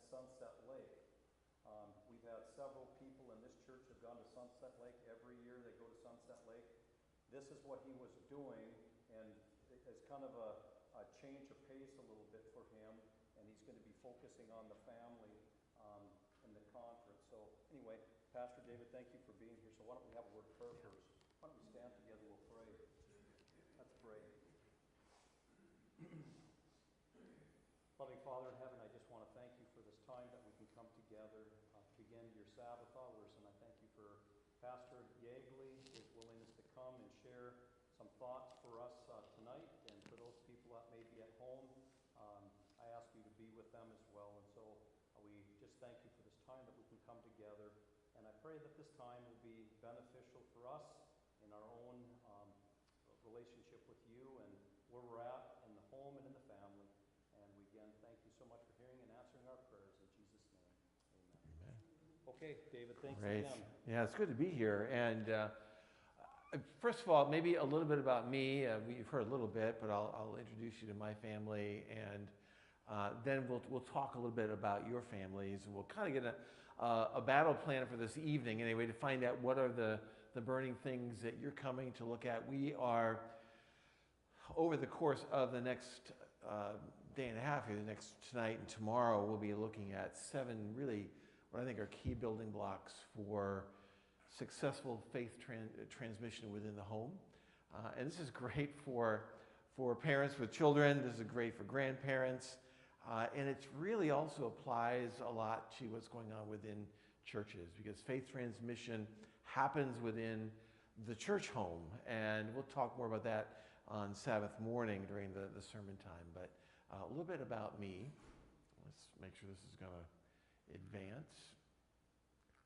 Sunset Lake. We've had several people in this church have gone to Sunset Lake. Every year they go to Sunset Lake. This is what he was doing, and it's kind of a change of pace a little bit for him, and he's going to be focusing on the family in the conference. So anyway, Pastor David, thank you for being here. So why don't we have a word of prayer first? Why don't we stand together, we'll pray. Let's pray. Loving Father in heaven, I just want to thank you for this time that we can come together to begin your Sabbath hours, and I thank you for Pastor Yeagley, his willingness to come and share some thoughts for us tonight, and for those people that may be at home, I ask you to be with them as well. And so we just thank you for this time that we can come together, and I pray that this time will be beneficial for us in our own relationship with you and where we're at in the home and in the family. And we again thank you so much for hearing and answering our prayers in Jesus' name. Amen. Okay, David, thanks again. Yeah, it's good to be here. And first of all, maybe a little bit about me. You've heard a little bit, but I'll introduce you to my family, and then we'll talk a little bit about your families, and we'll kind of get a battle plan for this evening anyway to find out what are the burning things that you're coming to look at. We are, over the course of the next day and a half here, tonight and tomorrow, we'll be looking at 7 really what I think are key building blocks for successful faith transmission within the home. And this is great for parents with children. This is great for grandparents. And it really also applies a lot to what's going on within churches, because faith transmission happens within the church home. And we'll talk more about that on Sabbath morning during the sermon time. But a little bit about me. Let's make sure this is going to advance.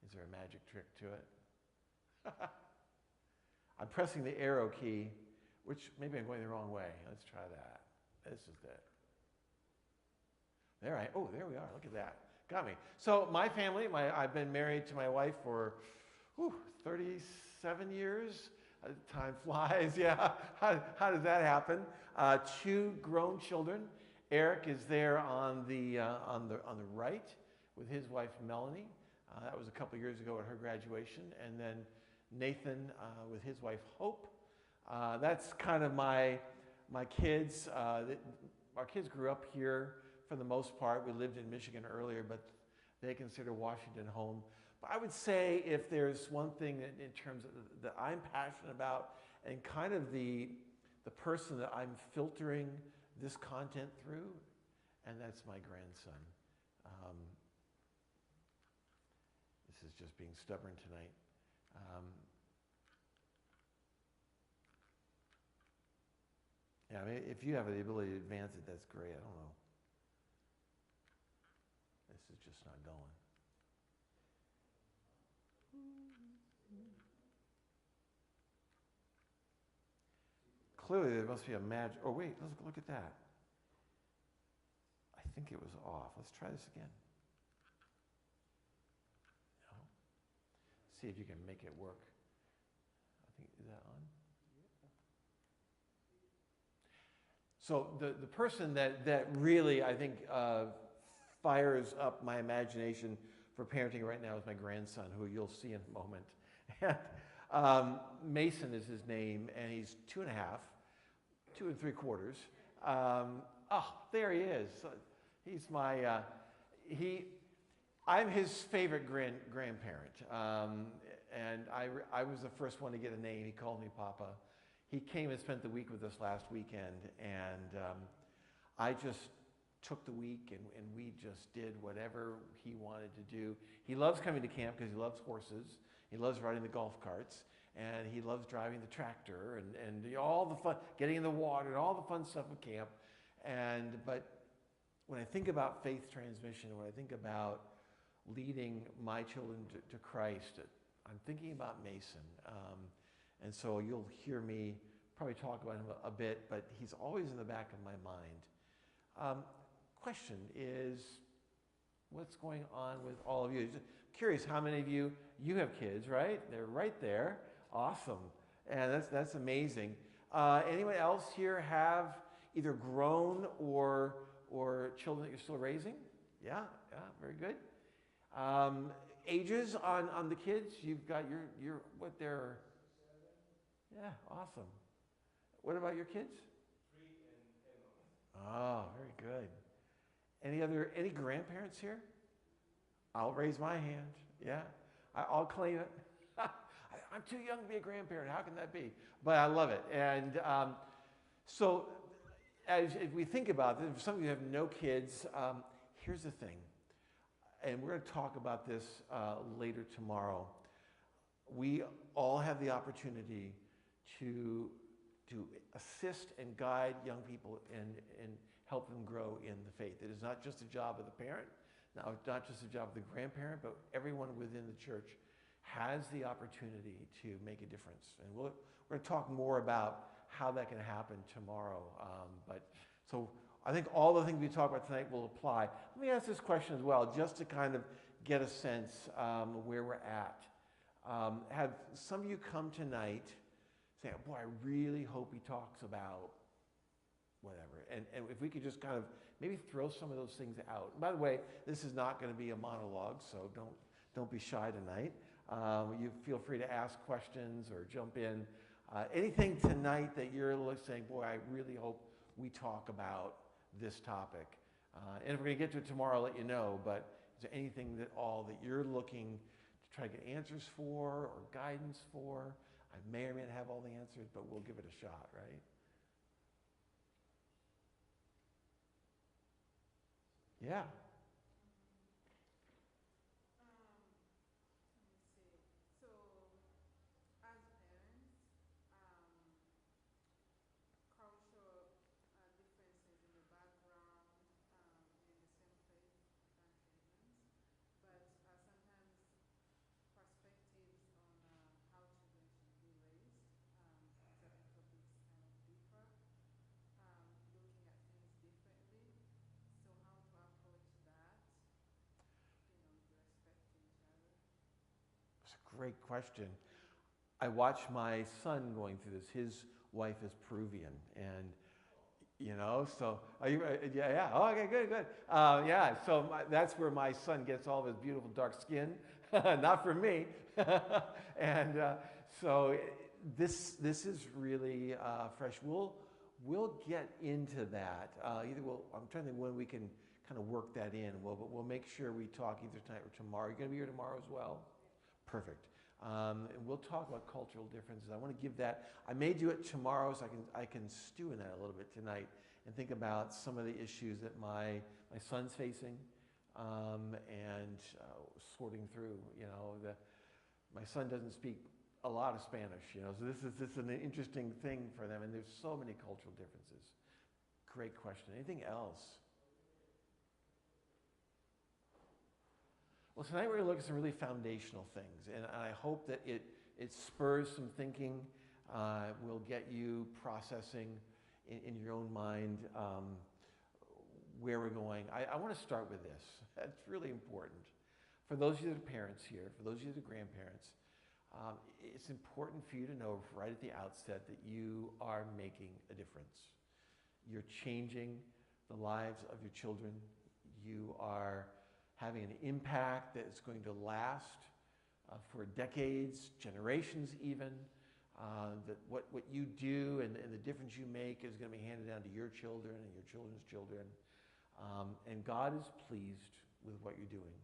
Is there a magic trick to it? I'm pressing the arrow key, which maybe I'm going the wrong way. Let's try that. This is it. There we are. Look at that. Got me. So my family, I've been married to my wife for 37 years. Time flies, yeah. How does that happen? 2 grown children. Eric is there on the right with his wife Melanie. That was a couple years ago at her graduation, and then Nathan with his wife Hope. That's kind of my kids. Our kids grew up here for the most part. We lived in Michigan earlier, but they consider Washington home. But I would say if there's one thing in terms of that I'm passionate about, and kind of the person that I'm filtering this content through, and that's my grandson. This is just being stubborn tonight. Yeah, I mean, if you have the ability to advance it, that's great. I don't know. This is just not going. Clearly, there must be a magic. Oh, wait, let's look at that. I think it was off. Let's try this again. No. See if you can make it work. I think, is that on? So the person that really, I think, fires up my imagination for parenting right now is my grandson, who you'll see in a moment. Mason is his name, and he's 2.5, 2 3/4. There he is. He's my, I'm his favorite grandparent. And I was the first one to get a name. He called me Papa. He came and spent the week with us last weekend, and I just took the week, and we just did whatever he wanted to do. He loves coming to camp because he loves horses. He loves riding the golf carts, and he loves driving the tractor, and all the fun, getting in the water, and all the fun stuff at camp. But when I think about faith transmission, when I think about leading my children to Christ, I'm thinking about Mason. And so you'll hear me probably talk about him a bit, but he's always in the back of my mind. Question is, what's going on with all of you? Just curious, how many of you have kids, right? They're right there. Awesome. And that's amazing. Anyone else here have either grown or children that you're still raising? Yeah, yeah, very good. Ages on the kids? You've got your what they're. Yeah, awesome. What about your kids? 3 and 10 months. Oh, very good. Any grandparents here? I'll raise my hand. Yeah, I'll claim it. I'm too young to be a grandparent. How can that be? But I love it. And so, as we think about this, if some of you have no kids, here's the thing. And we're going to talk about this later tomorrow. We all have the opportunity to assist and guide young people and help them grow in the faith. It is not just a job of the parent, not just a job of the grandparent, but everyone within the church has the opportunity to make a difference. And we're going to talk more about how that can happen tomorrow. So I think all the things we talk about tonight will apply. Let me ask this question as well, just to kind of get a sense where we're at. Have some of you come tonight saying, boy, I really hope he talks about whatever. And if we could just kind of maybe throw some of those things out. And by the way, this is not going to be a monologue, so don't be shy tonight. You feel free to ask questions or jump in. Anything tonight that you're saying, boy, I really hope we talk about this topic. And if we're going to get to it tomorrow, I'll let you know. But is there anything that you're looking to try to get answers for or guidance for? I may or may not have all the answers, but we'll give it a shot, right? Yeah. Great question. I watched my son going through this. His wife is Peruvian, and so yeah. Oh, okay, good. Yeah, so that's where my son gets all of his beautiful dark skin, not from me. And so this is really fresh. We'll get into that. I'm trying to think when we can kind of work that in. But we'll make sure we talk either tonight or tomorrow. You're going to be here tomorrow as well. Perfect. And we'll talk about cultural differences. I want to give that. I may do it tomorrow, so I can stew in that a little bit tonight and think about some of the issues that my son's facing and sorting through. My son doesn't speak a lot of Spanish, so this is an interesting thing for them, and there's so many cultural differences. Great question. Anything else? Well, tonight we're going to look at some really foundational things, and I hope that it spurs some thinking, will get you processing in your own mind where we're going. I want to start with this. That's really important. For those of you that are parents here, for those of you that are grandparents, it's important for you to know right at the outset that you are making a difference. You're changing the lives of your children. You are having an impact that is going to last for decades, generations even. That what you do and the difference you make is going to be handed down to your children and your children's children. And God is pleased with what you're doing.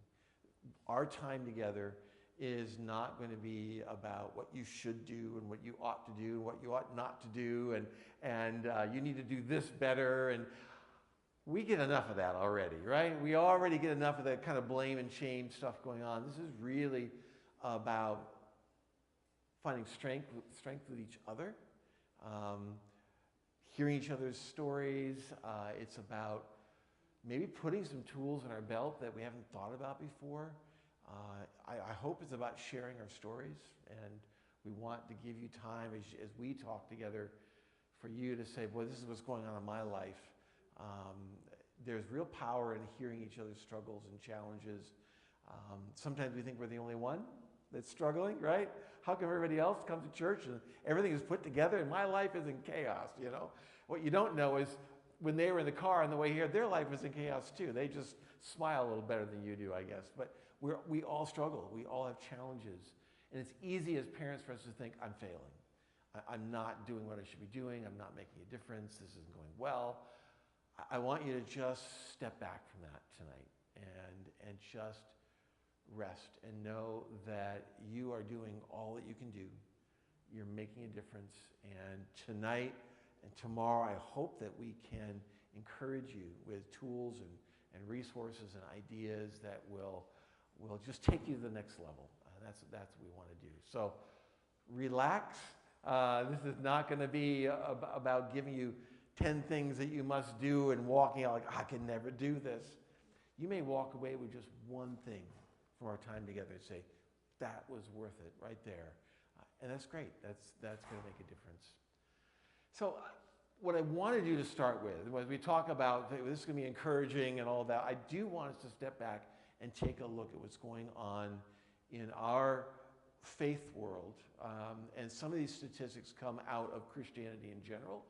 Our time together is not going to be about what you should do and what you ought to do and what you ought not to do and you need to do this better. And we get enough of that already, right? We already get enough of that kind of blame and shame stuff going on. This is really about finding strength with each other, hearing each other's stories. It's about maybe putting some tools in our belt that we haven't thought about before. I hope it's about sharing our stories, and we want to give you time as we talk together for you to say, boy, this is what's going on in my life. There's real power in hearing each other's struggles and challenges. Sometimes we think we're the only one that's struggling, right? How come everybody else comes to church and everything is put together and my life is in chaos, What you don't know is when they were in the car on the way here, their life was in chaos too. They just smile a little better than you do, I guess. But we all struggle. We all have challenges. And it's easy as parents for us to think, I'm failing. I'm not doing what I should be doing. I'm not making a difference. This isn't going well. I want you to just step back from that tonight and just rest and know that you are doing all that you can do. You're making a difference. And tonight and tomorrow, I hope that we can encourage you with tools and resources and ideas that will just take you to the next level. That's what we want to do. So relax. This is not going to be about giving you 10 things that you must do and walking out like, I can never do this. You may walk away with just one thing from our time together and say, that was worth it right there. And that's great. That's going to make a difference. So what I want to do to start with, when we talk about this is going to be encouraging and all that, I do want us to step back and take a look at what's going on in our faith world. And some of these statistics come out of Christianity in general,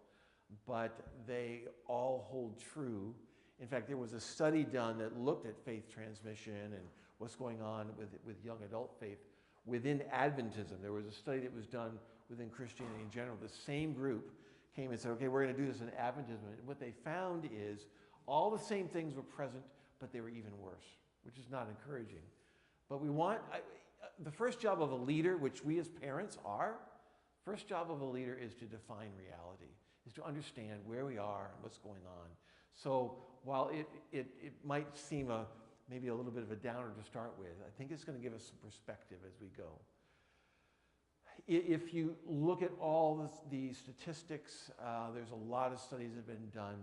but they all hold true. In fact, there was a study done that looked at faith transmission and what's going on with young adult faith within Adventism. There was a study that was done within Christianity in general. The same group came and said, okay, we're going to do this in Adventism. And what they found is all the same things were present, but they were even worse, which is not encouraging. But the first job of a leader, which we as parents are, first job of a leader is to define reality, is to understand where we are and what's going on. So while it might seem maybe a little bit of a downer to start with, I think it's going to give us some perspective as we go. If you look at all the statistics, there's a lot of studies that have been done.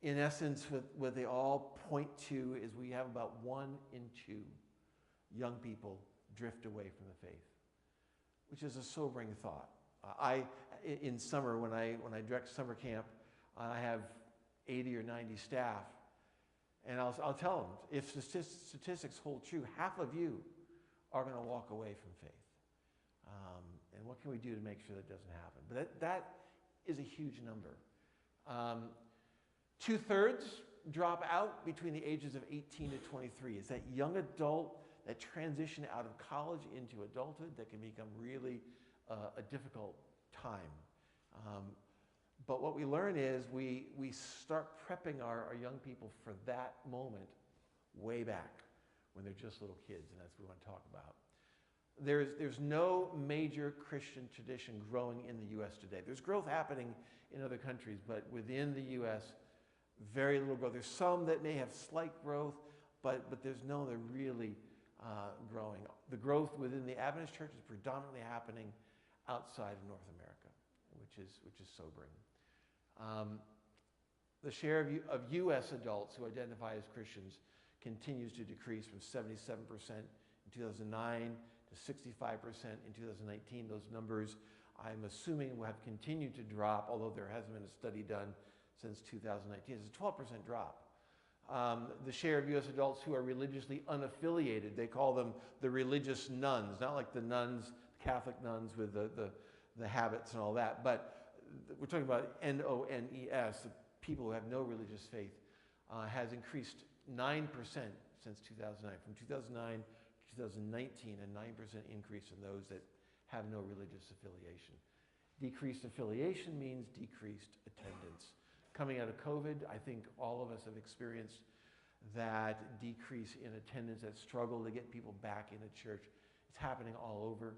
In essence, what they all point to is we have about 1 in 2 young people drift away from the faith, which is a sobering thought. In summer, when I direct summer camp, I have 80 or 90 staff, and I'll tell them, if statistics hold true, half of you are going to walk away from faith. And what can we do to make sure that doesn't happen? But that is a huge number. 2/3 drop out between the ages of 18 to 23. It's that young adult, that transition out of college into adulthood that can become really a difficult time. But what we learn is we start prepping our young people for that moment way back when they're just little kids, and that's what we want to talk about. There's no major Christian tradition growing in the U.S. today. There's growth happening in other countries, but within the U.S., very little growth. There's some that may have slight growth, but there's no they're really growing. The growth within the Adventist church is predominantly happening outside of North America, which is sobering. The share of U.S. adults who identify as Christians continues to decrease from 77% in 2009 to 65% in 2019. Those numbers, I'm assuming, will have continued to drop, although there hasn't been a study done since 2019. It's a 12% drop. The share of U.S. adults who are religiously unaffiliated, they call them the religious nuns, not like the nuns, Catholic nuns with the habits and all that, but we're talking about N-O-N-E-S, the people who have no religious faith, has increased 9% since 2009. From 2009 to 2019, a 9% increase in those that have no religious affiliation. Decreased affiliation means decreased attendance. Coming out of COVID, I think all of us have experienced that decrease in attendance, that struggle to get people back into church. It's happening all over.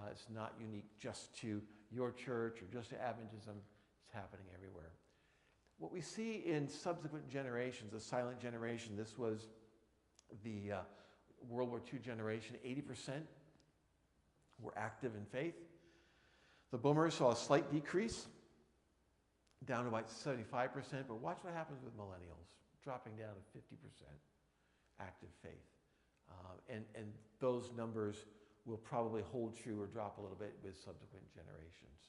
It's not unique just to your church or just to Adventism. It's happening everywhere. What we see in subsequent generations, the silent generation, this was the World War II generation, 80% were active in faith. The boomers saw a slight decrease, down to about 75%, but watch what happens with millennials, dropping down to 50% active faith. And those numbers will probably hold true or drop a little bit with subsequent generations.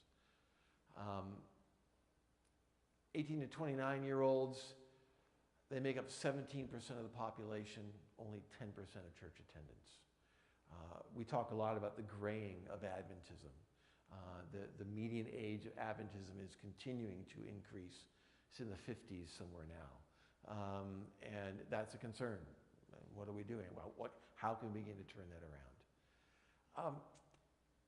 18 to 29-year-olds, they make up 17% of the population, only 10% of church attendance. We talk a lot about the graying of Adventism. The median age of Adventism is continuing to increase. It's in the 50s somewhere now. And that's a concern. What are we doing? Well, how can we begin to turn that around?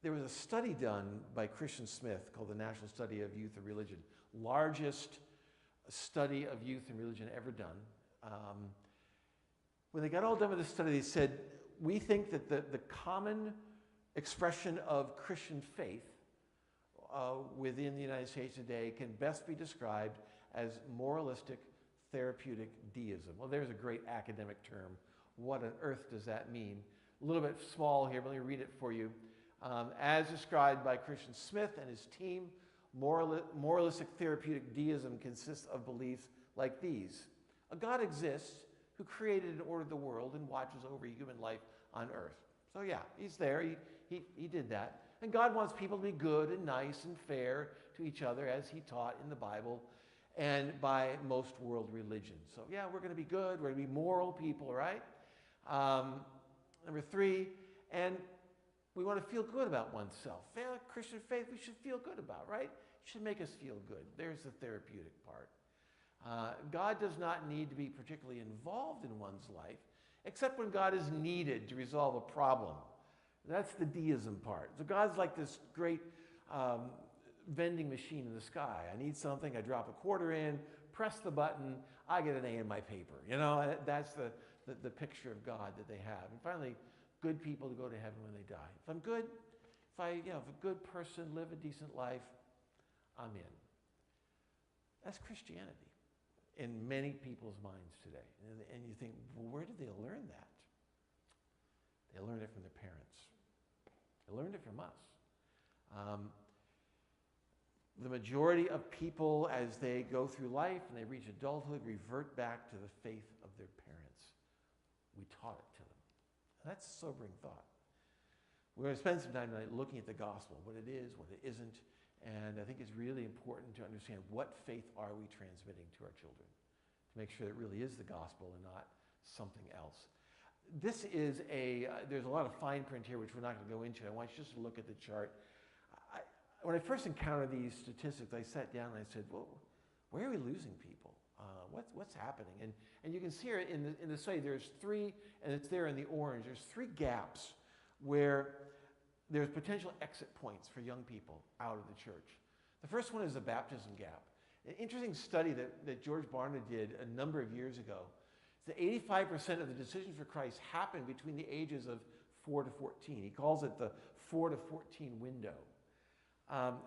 There was a study done by Christian Smith called the National Study of Youth and Religion, largest study of youth and religion ever done. When they got all done with the study, they said, we think that the common expression of Christian faith within the United States today can best be described as moralistic therapeutic deism. Well, there's a great academic term. What on earth does that mean? A little bit small here, but let me read it for you. As described by Christian Smith and his team, moralistic therapeutic deism consists of beliefs like these. A God exists who created and ordered the world and watches over human life on earth. So yeah, he's there. He did that. And God wants people to be good and nice and fair to each other as he taught in the Bible and by most world religions. So yeah, we're going to be good. We're going to be moral people, right? Number 3, and we want to feel good about oneself. Christian faith we should feel good about, right? It should make us feel good. There's the therapeutic part. God does not need to be particularly involved in one's life, except when God is needed to resolve a problem. That's the deism part. So God's like this great vending machine in the sky. I need something, I drop a quarter in, press the button, I get an A in my paper. You know, that's the picture of God that they have. And finally, good people to go to heaven when they die. If I'm good, if a good person, live a decent life, I'm in. That's Christianity in many people's minds today. And you think, well, where did they learn that? They learned it from their parents. They learned it from us. The majority of people, as they go through life and they reach adulthood, revert back to the faith of their parents. We taught it to them. That's a sobering thought. We're going to spend some time tonight looking at the gospel, what it is, what it isn't, and I think it's really important to understand what faith are we transmitting to our children to make sure that it really is the gospel and not something else. This is there's a lot of fine print here which we're not going to go into. I want you just to look at the chart. When I first encountered these statistics, I sat down and I said, well, where are we losing people? What's happening? And you can see here in the study, there's 3, and it's there in the orange, there's 3 gaps where there's potential exit points for young people out of the church. The first one is the baptism gap. An interesting study that George Barna did a number of years ago, that 85% of the decisions for Christ happen between the ages of 4 to 14. He calls it the 4 to 14 window.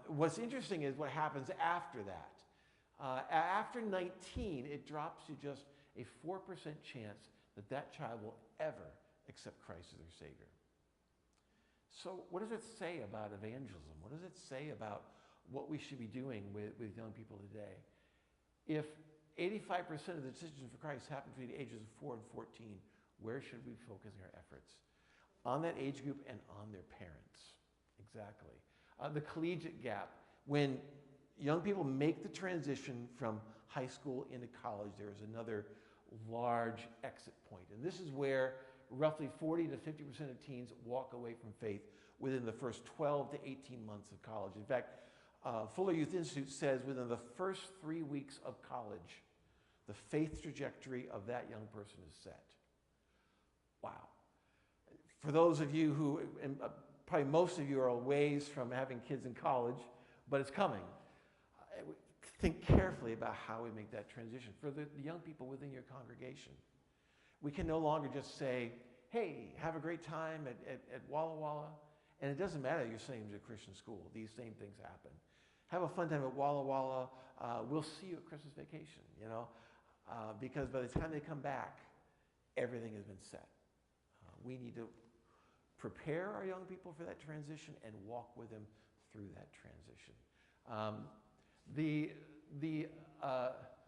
What's interesting is what happens after that. After 19, it drops to just a 4% chance that child will ever accept Christ as their Savior. So what does it say about evangelism? What does it say about what we should be doing with young people today? If 85% of the decisions for Christ happen between the ages of 4 and 14, where should we be focusing our efforts? On that age group and on their parents. Exactly. The collegiate gap. When young people make the transition from high school into college, there is another large exit point. And this is where roughly 40 to 50% of teens walk away from faith within the first 12 to 18 months of college. In fact, Fuller Youth Institute says within the first 3 weeks of college, the faith trajectory of that young person is set. Wow. For those of you who, and probably most of you are a ways from having kids in college, but it's coming. Think carefully about how we make that transition. For the young people within your congregation, we can no longer just say, hey, have a great time at Walla Walla. And it doesn't matter you're sending them to a Christian school. These same things happen. Have a fun time at Walla Walla. We'll see you at Christmas vacation, because by the time they come back, everything has been set. We need to prepare our young people for that transition and walk with them through that transition. The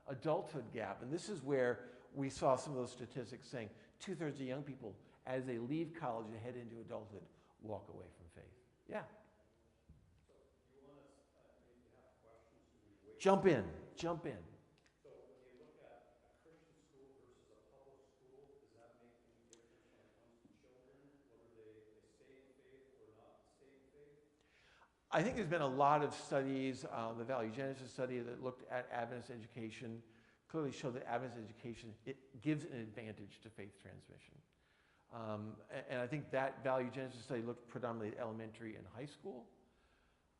adulthood gap, and this is where we saw some of those statistics saying 2/3 of young people, as they leave college and head into adulthood, walk away from faith. Yeah. So you want us, if you have questions, do we wait? Jump in. So when you look at a Christian school versus a public school, does that make any difference when it comes to children, whether they stay in faith or not stay in faith? I think there's been a lot of studies, the Value Genesis study that looked at Adventist education, clearly showed that Adventist education, it gives an advantage to faith transmission. And I think that Value Genesis study looked predominantly at elementary and high school.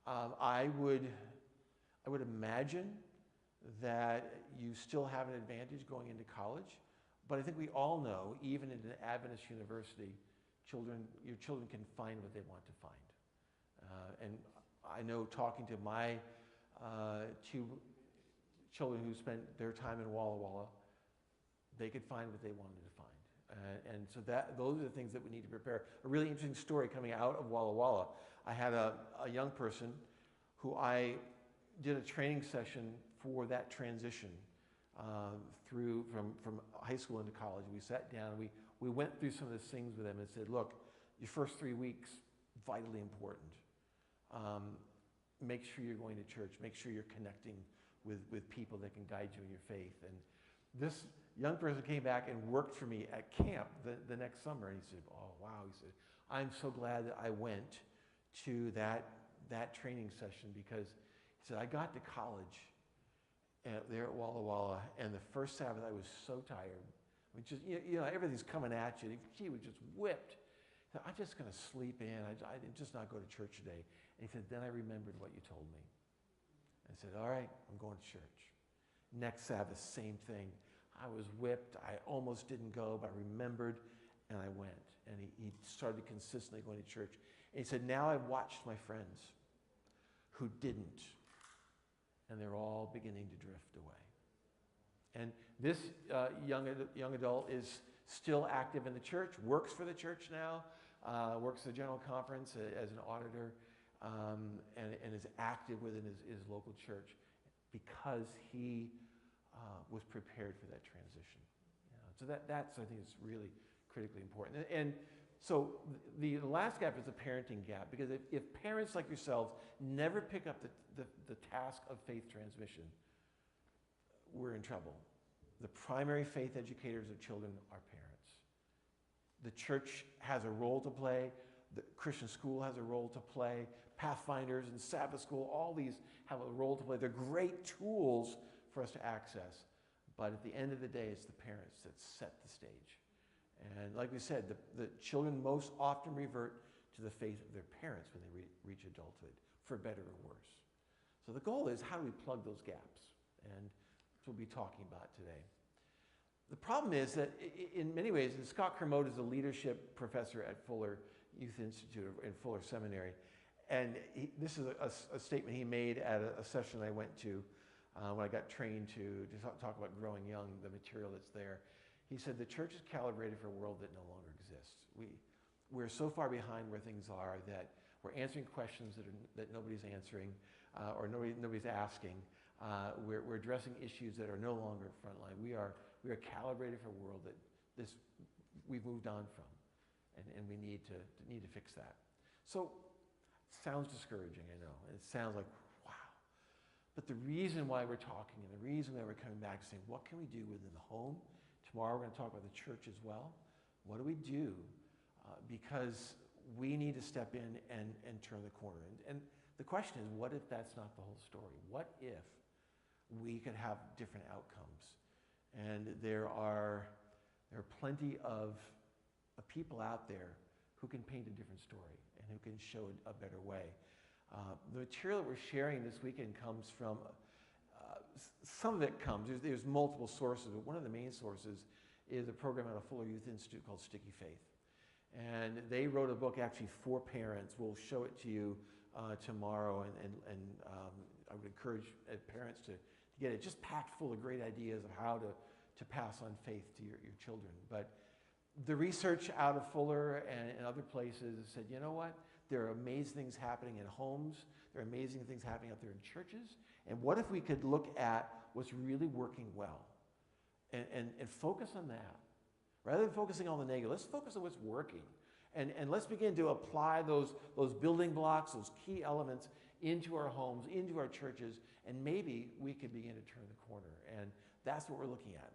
I would imagine that you still have an advantage going into college, but I think we all know, even in an Adventist university, your children can find what they want to find. And I know, talking to my 2 children who spent their time in Walla Walla, they could find what they wanted to find. And so those are the things that we need to prepare. A really interesting story coming out of Walla Walla. I had a young person who I did a training session for that transition through from high school into college. We sat down, we went through some of those things with them and said, look, your first 3 weeks, vitally important. Make sure you're going to church. Make sure you're connecting with people that can guide you in your faith. And this young person came back and worked for me at camp the next summer. And he said, oh, wow. He said, I'm so glad that I went to that training session, because he said, I got to college there at Walla Walla, and the first Sabbath I was so tired. I mean, just, everything's coming at you. He was just whipped. He said, I'm just going to sleep in. I did just not go to church today. And he said, then I remembered what you told me. I said, all right, I'm going to church. Next Sabbath, same thing. I was whipped. I almost didn't go, but I remembered, and I went. And he started consistently going to church. And he said, now I've watched my friends who didn't, and they're all beginning to drift away. And this young adult is still active in the church, works for the church now, works at the General Conference as an auditor, and is active within his local church because he was prepared for that transition. So that's, I think, is really critically important. And so the last gap is the parenting gap, because if parents like yourselves never pick up the task of faith transmission, we're in trouble. The primary faith educators of children are parents. The church has a role to play. The Christian school has a role to play. Pathfinders and Sabbath school, all these have a role to play. They're great tools for us to access. But at the end of the day, it's the parents that set the stage. And like we said, the children most often revert to the faith of their parents when they reach adulthood, for better or worse. So the goal is, how do we plug those gaps? And that's what we'll be talking about today. The problem is that in many ways, and Scott Kermode is a leadership professor at Fuller Youth Institute in Fuller Seminary, and this is a statement he made at a session I went to when I got trained to talk about growing young, the material that's there. He said, the church is calibrated for a world that no longer exists. We're so far behind where things are that we're answering questions that nobody's answering, or nobody's asking. We're addressing issues that are no longer frontline. We are calibrated for a world that we've moved on from, and we need to fix that. So it sounds discouraging, I know. It sounds like, wow. But the reason why we're talking, and the reason why we're coming back and saying, what can we do within the home? Tomorrow we're going to talk about the church as well. What do we do? Because we need to step in and turn the corner. And the question is, what if that's not the whole story? What if we could have different outcomes? And there are plenty of people out there who can paint a different story and who can show a better way. The material that we're sharing this weekend comes from, some of it comes, there's multiple sources, but one of the main sources is a program at a Fuller Youth Institute called Sticky Faith. And they wrote a book actually for parents. We'll show it to you tomorrow, and I would encourage parents to get it, just packed full of great ideas of how to pass on faith to your children. But the research out of Fuller and other places has said, you know what? There are amazing things happening in homes. There are amazing things happening out there in churches. And what if we could look at what's really working well and focus on that? Rather than focusing on the negative, let's focus on what's working. And let's begin to apply those building blocks, those key elements into our homes, into our churches, and maybe we could begin to turn the corner. And that's what we're looking at.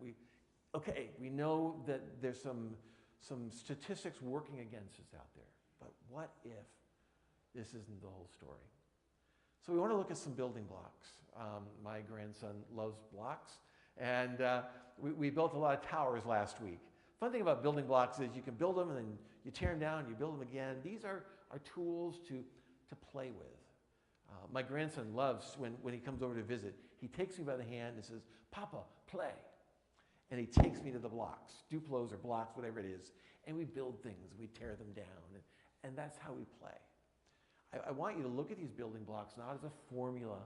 We know that there's some statistics working against us out there, but what if this isn't the whole story? So we want to look at some building blocks. My grandson loves blocks, and we built a lot of towers last week. Fun thing about building blocks is you can build them and then you tear them down, you build them again. These are tools to play with. My grandson loves when he comes over to visit, he takes me by the hand and says, "Papa, play." And he takes me to the blocks, Duplos or blocks, whatever it is, and we build things, we tear them down, and that's how we play. I want you to look at these building blocks not as a formula,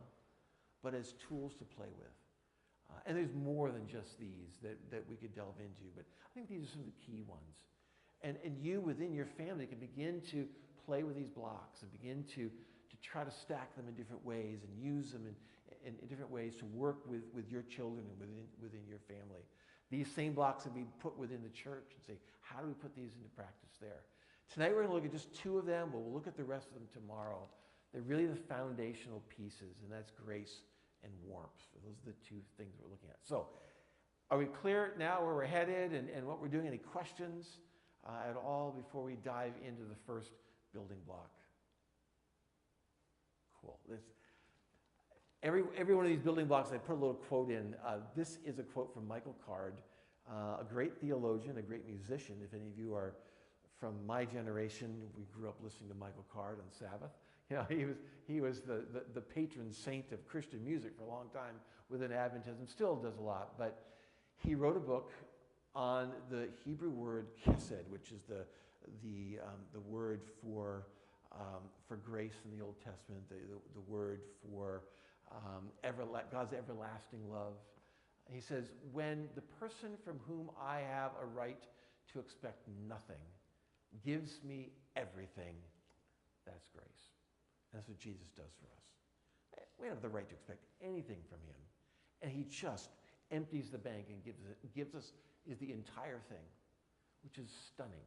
but as tools to play with. And there's more than just these that we could delve into, but I think these are some of the key ones. And you within your family can begin to play with these blocks and begin to try to stack them in different ways and use them in different ways to work with your children and within your family. These same blocks can be put within the church and say, how do we put these into practice there? Tonight we're going to look at just two of them, but we'll look at the rest of them tomorrow. They're really the foundational pieces, and that's grace and warmth. Those are the two things we're looking at. So, are we clear now where we're headed and what we're doing? Any questions at all before we dive into the first building block? Cool. Every one of these building blocks, I put a little quote in. This is a quote from Michael Card, a great theologian, a great musician. If any of you are from my generation, we grew up listening to Michael Card on Sabbath. You know, he was the patron saint of Christian music for a long time within Adventism, still does a lot. But he wrote a book on the Hebrew word chesed, which is the word for grace in the Old Testament, the word for God's everlasting love. He says, when the person from whom I have a right to expect nothing gives me everything, that's grace. That's what Jesus does for us. We don't have the right to expect anything from him. And he just empties the bank and gives us is the entire thing, which is stunning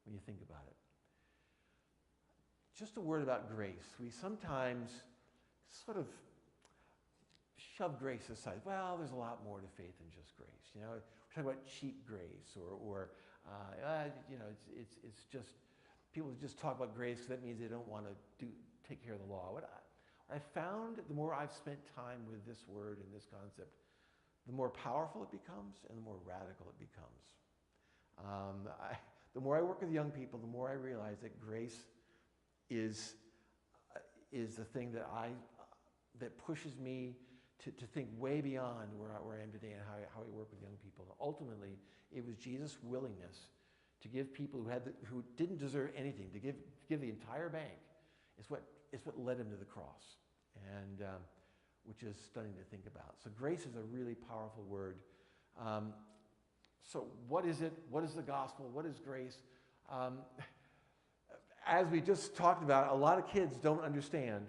when you think about it. Just a word about grace. We sometimes sort of shove grace aside. Well, there's a lot more to faith than just grace. You know, we're talking about cheap grace, or you know, it's just people just talk about grace because that means they don't want to take care of the law. What I found, the more I've spent time with this word and this concept, the more powerful it becomes and the more radical it becomes. The more I work with young people, the more I realize that grace is the thing that pushes me to think way beyond where I am today and how I work with young people. And ultimately, it was Jesus' willingness to give people who didn't deserve anything, to give the entire bank, is what led him to the cross, and which is stunning to think about. So grace is a really powerful word. So what is it? What is the gospel? What is grace? As we just talked about, a lot of kids don't understand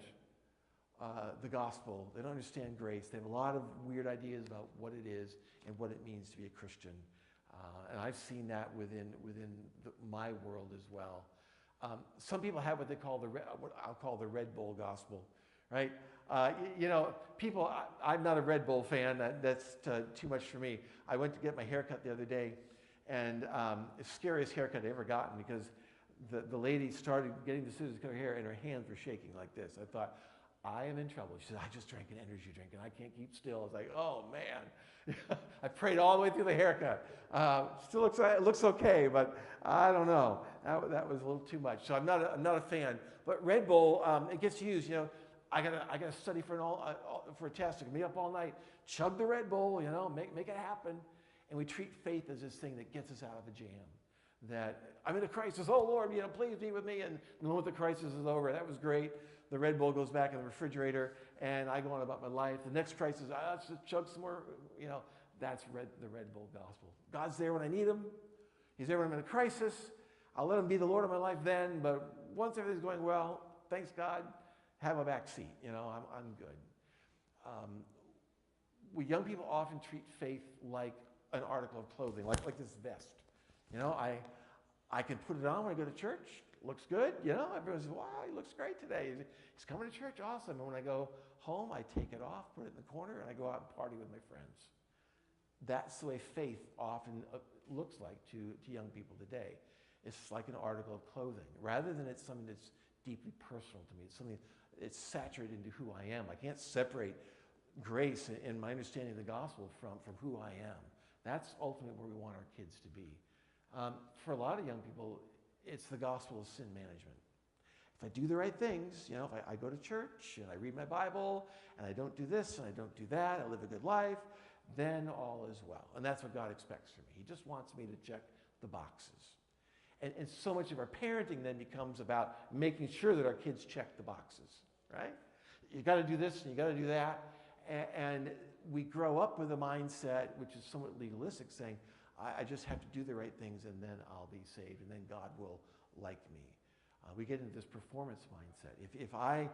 the gospel. They don't understand grace. They have a lot of weird ideas about what it is and what it means to be a Christian. And I've seen that within my world as well. Some people have what I'll call the Red Bull gospel, right? You know, people, I'm not a Red Bull fan. That's too much for me. I went to get my haircut the other day, and it's the scariest haircut I've ever gotten, because the lady started getting the scissors to cut her hair, and her hands were shaking like this. I thought, I am in trouble. She said, I just drank an energy drink, and I can't keep still. I was like, oh, man. I prayed all the way through the haircut. Still looks okay, but I don't know. That was a little too much. So I'm not a fan. But Red Bull, it gets used. You know, I gotta study for a test. I can be up all night. Chug the Red Bull. You know, make it happen. And we treat faith as this thing that gets us out of a jam. That I'm in a crisis. Oh Lord, you know, please be with me. And the moment the crisis is over, that was great. The Red Bull goes back in the refrigerator, and I go on about my life. The next crisis, let's just chug some more. You know, that's the Red Bull gospel. God's there when I need him. He's there when I'm in a crisis. I'll let him be the Lord of my life then. But once everything's going well, thanks God, have a back seat. You know, I'm good. We young people often treat faith like an article of clothing, like this vest. You know, I can put it on when I go to church. Looks good, you know. Everyone says, wow, he looks great today. He's coming to church, awesome. And when I go home, I take it off, put it in the corner, and I go out and party with my friends. That's the way faith often looks like to young people today. It's like an article of clothing. Rather than it's something that's deeply personal to me. It's something it's saturated into who I am. I can't separate grace and my understanding of the gospel from who I am. That's ultimately where we want our kids to be. For a lot of young people, it's the gospel of sin management. If I do the right things, if I go to church and I read my Bible and I don't do this and I don't do that, I live a good life, then all is well. And that's what God expects from me. He just wants me to check the boxes. And so much of our parenting then becomes about making sure that our kids check the boxes, right? You got to do this and you got to do that. And we grow up with a mindset which is somewhat legalistic, saying, I just have to do the right things and then I'll be saved and then God will like me. We get into this performance mindset. If I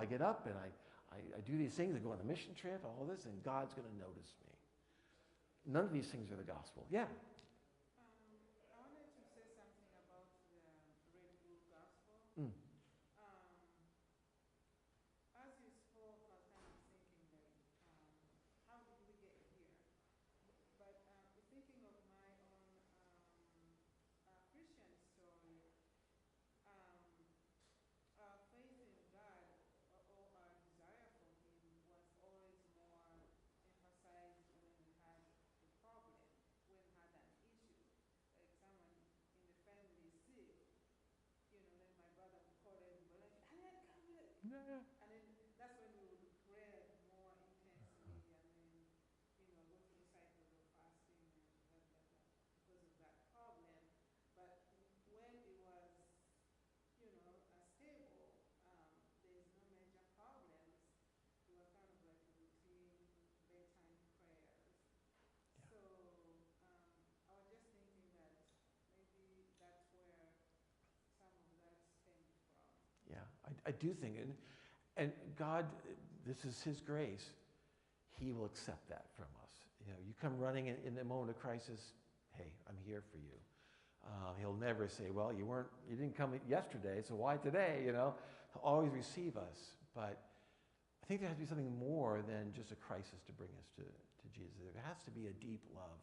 get up and I do these things, I go on a mission trip, all this, and God's going to notice me. None of these things are the gospel. Yeah. I wanted to say something about the Red Bull gospel. Mm. As you spoke, I was kind of thinking like, how did we get here? But thinking of my own Christian story, our faith in God or our desire for Him was always more emphasized when we had a problem, when we had an issue. Like someone in the family is sick, then my brother would call everybody, like, Alan, come here. Yeah. And then that's when we would pray more intensely and then, go through cycles of fasting and blah, blah, blah, because of that problem. But when it was, stable, there's no major problems, it was kind of like a routine bedtime prayers. Yeah. So I was just thinking that maybe that's where some of that stemmed from. Yeah, I do think, and God, this is His grace. He will accept that from us. You come running in the moment of crisis, hey, I'm here for you. He'll never say, well, you didn't come yesterday, so why today? He'll always receive us. But I think there has to be something more than just a crisis to bring us to Jesus. There has to be a deep love.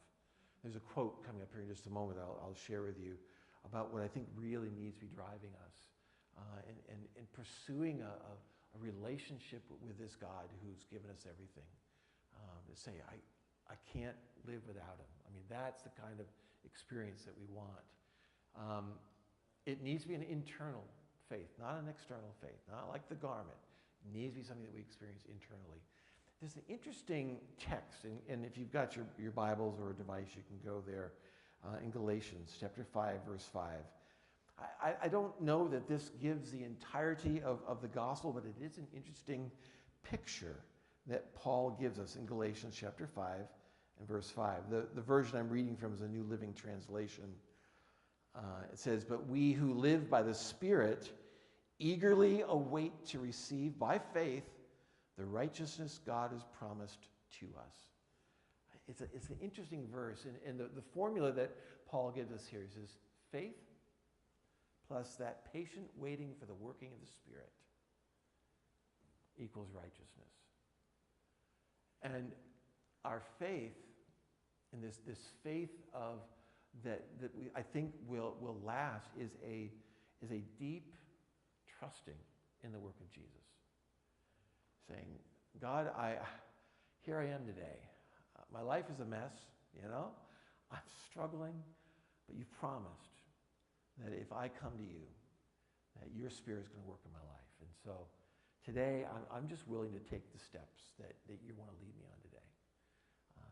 There's a quote coming up here in just a moment I'll share with you about what I think really needs to be driving us and pursuing a relationship with this God who's given us everything. To say, I can't live without Him. I mean, that's the kind of experience that we want. It needs to be an internal faith, not an external faith, not like the garment. It needs to be something that we experience internally. There's an interesting text, and if you've got your Bibles or a device, you can go there in Galatians chapter 5, verse 5. I don't know that this gives the entirety of the gospel, but it is an interesting picture that Paul gives us in Galatians chapter 5 and verse 5. The version I'm reading from is a New Living Translation. It says, "But we who live by the Spirit eagerly await to receive by faith the righteousness God has promised to us." It's an interesting verse, and the formula that Paul gives us here, he says, faith plus that patient waiting for the working of the Spirit equals righteousness. And our faith, and this faith of that I think will last, is a deep trusting in the work of Jesus. Saying, God, here I am today. My life is a mess, I'm struggling, but you've promised that if I come to you, that your Spirit is going to work in my life. And so today, I'm just willing to take the steps that you want to lead me on today.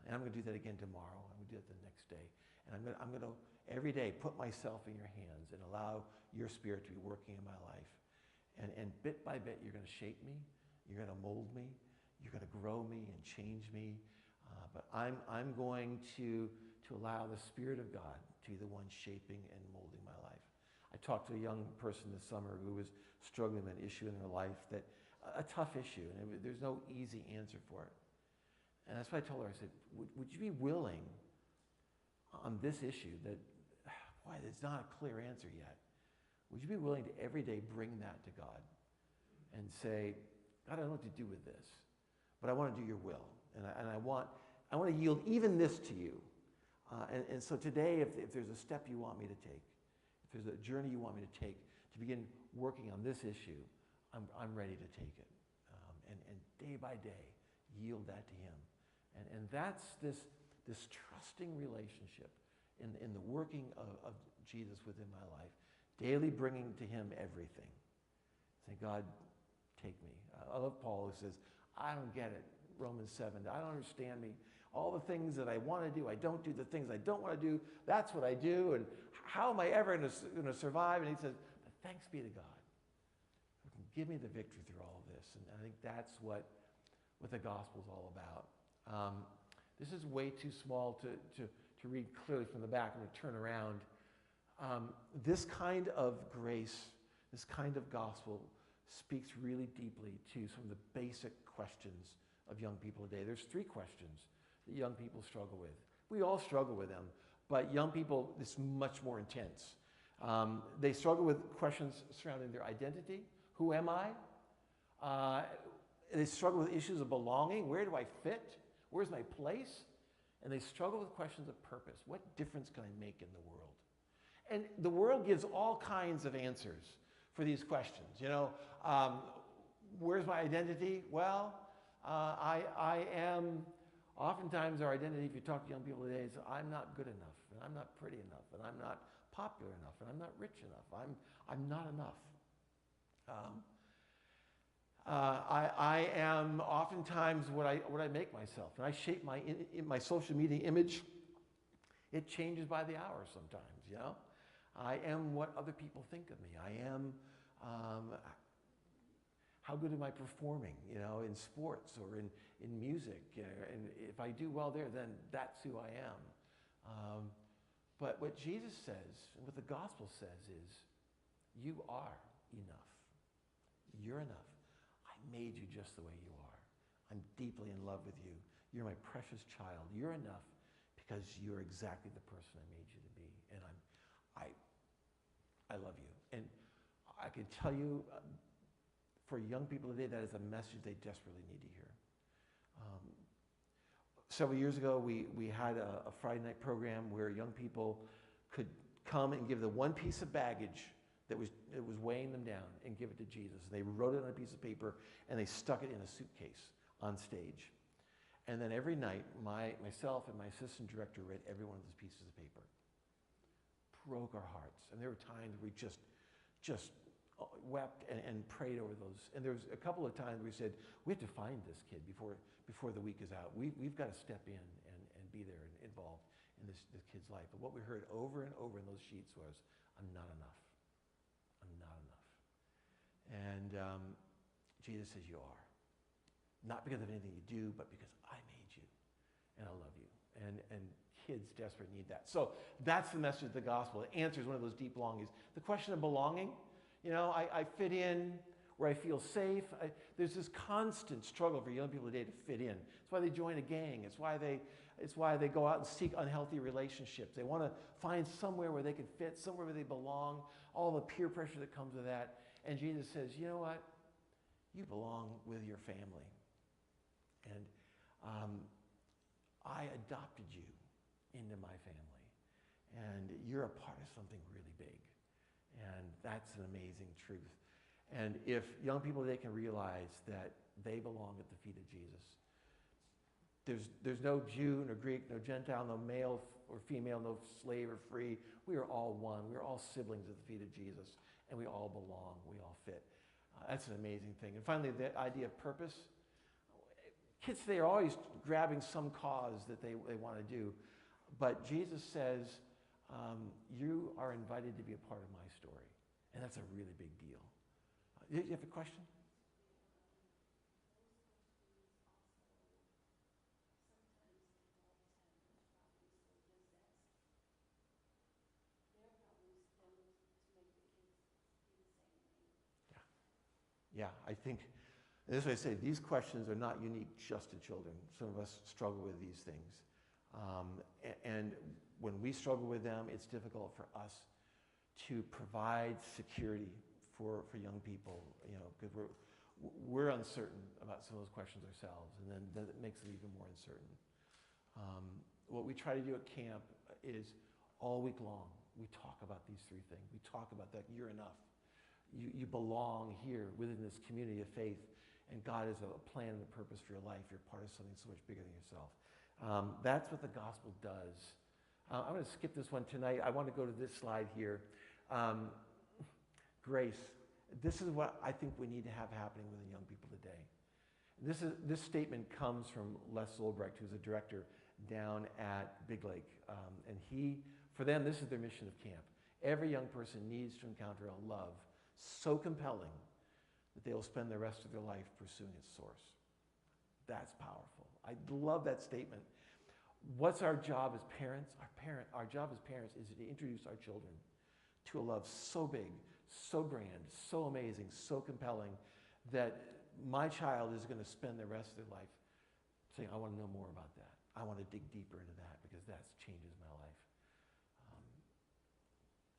And I'm going to do that again tomorrow. I'm going to do it the next day. And I'm going to every day put myself in your hands and allow your Spirit to be working in my life. And bit by bit, you're going to shape me. You're going to mold me. You're going to grow me and change me. But I'm going to allow the Spirit of God to be the one shaping and molding my life. I talked to a young person this summer who was struggling with an issue in their life, a tough issue, and there's no easy answer for it. And that's what I told her. I said, would you be willing on this issue that, boy, there's not a clear answer yet. Would you be willing to every day bring that to God and say, God, I don't know what to do with this, but I want to do your will. And I want to yield even this to you. And so today, if there's a step you want me to take, if there's a journey you want me to take, to begin working on this issue, I'm ready to take it. And day by day, yield that to him. And that's this trusting relationship in the working of Jesus within my life, daily bringing to him everything. Say, God, take me. I love Paul who says, I don't get it. Romans 7, I don't understand me. All the things that I want to do, I don't do. The things I don't want to do, that's what I do. And how am I ever going to survive? And he says, but thanks be to God who can give me the victory through all of this. And I think that's what the gospel is all about. This is way too small to read clearly from the back. I'm going to turn around. This kind of grace, this kind of gospel speaks really deeply to some of the basic questions of young people today. There's 3 questions that young people struggle with. We all struggle with them, but young people, it's much more intense. They struggle with questions surrounding their identity. Who am I? They struggle with issues of belonging. Where do I fit? Where's my place? And they struggle with questions of purpose. What difference can I make in the world? And the world gives all kinds of answers for these questions. Where's my identity? Well, I am, oftentimes our identity, if you talk to young people today, is I'm not good enough, and I'm not pretty enough, and I'm not popular enough, and I'm not rich enough. I'm not enough. I am oftentimes what I make myself, and I shape my social media image. It changes by the hour sometimes, I am what other people think of me. I am, how good am I performing, in sports or in music? And if I do well there, then that's who I am. But what Jesus says, and what the gospel says is, you are enough. You're enough. I made you just the way you are. I'm deeply in love with you. You're my precious child. You're enough because you're exactly the person I made you to be. And I love you. And I can tell you, for young people today, that is a message they desperately need to hear. Several years ago, we had a Friday night program where young people could come and give the one piece of baggage that was weighing them down and give it to Jesus. They wrote it on a piece of paper and they stuck it in a suitcase on stage. And then every night, myself and my assistant director read every one of those pieces of paper. Broke our hearts. And there were times we just wept and prayed over those. And there was a couple of times we said, we have to find this kid before the week is out. We've got to step in and be there and involved in this kid's life. But what we heard over and over in those sheets was, I'm not enough. I'm not enough. And Jesus says you are. Not because of anything you do, but because I made you and I love you. And kids desperately need that. So that's the message of the gospel. It answers one of those deep longings. The question of belonging, I fit in where I feel safe. There's this constant struggle for young people today to fit in. It's why they join a gang. It's why they go out and seek unhealthy relationships. They want to find somewhere where they can fit, somewhere where they belong, all the peer pressure that comes with that. And Jesus says, you know what? You belong with your family. And I adopted you into my family. And you're a part of something really big. And that's an amazing truth. And if young people today can realize that they belong at the feet of Jesus, there's no Jew, no Greek, no Gentile, no male or female, no slave or free. We are all one. We are all siblings at the feet of Jesus. And we all belong. We all fit. That's an amazing thing. And finally, the idea of purpose. Kids today are always grabbing some cause that they want to do. But Jesus says, you are invited to be a part of my story. And that's a really big deal. You have a question? Yeah, I think, and this is what I say, these questions are not unique just to children. Some of us struggle with these things. And when we struggle with them, it's difficult for us to provide security for young people, because we're uncertain about some of those questions ourselves, and then that makes it even more uncertain. What we try to do at camp is all week long, we talk about these 3 things. We talk about that you're enough. You belong here within this community of faith, and God has a plan and a purpose for your life. You're part of something so much bigger than yourself. That's what the gospel does. I'm going to skip this one tonight. I want to go to this slide here. Grace. This is what I think we need to have happening with the young people today. This statement comes from Les Solbrecht, who's a director down at Big Lake. And for them, this is their mission of camp. Every young person needs to encounter a love so compelling that they will spend the rest of their life pursuing its source. That's powerful. I love that statement. What's our job as parents? Our job as parents is to introduce our children to a love so big, so grand, so amazing, so compelling that my child is going to spend the rest of their life saying, I want to know more about that. I want to dig deeper into that because that changes my life.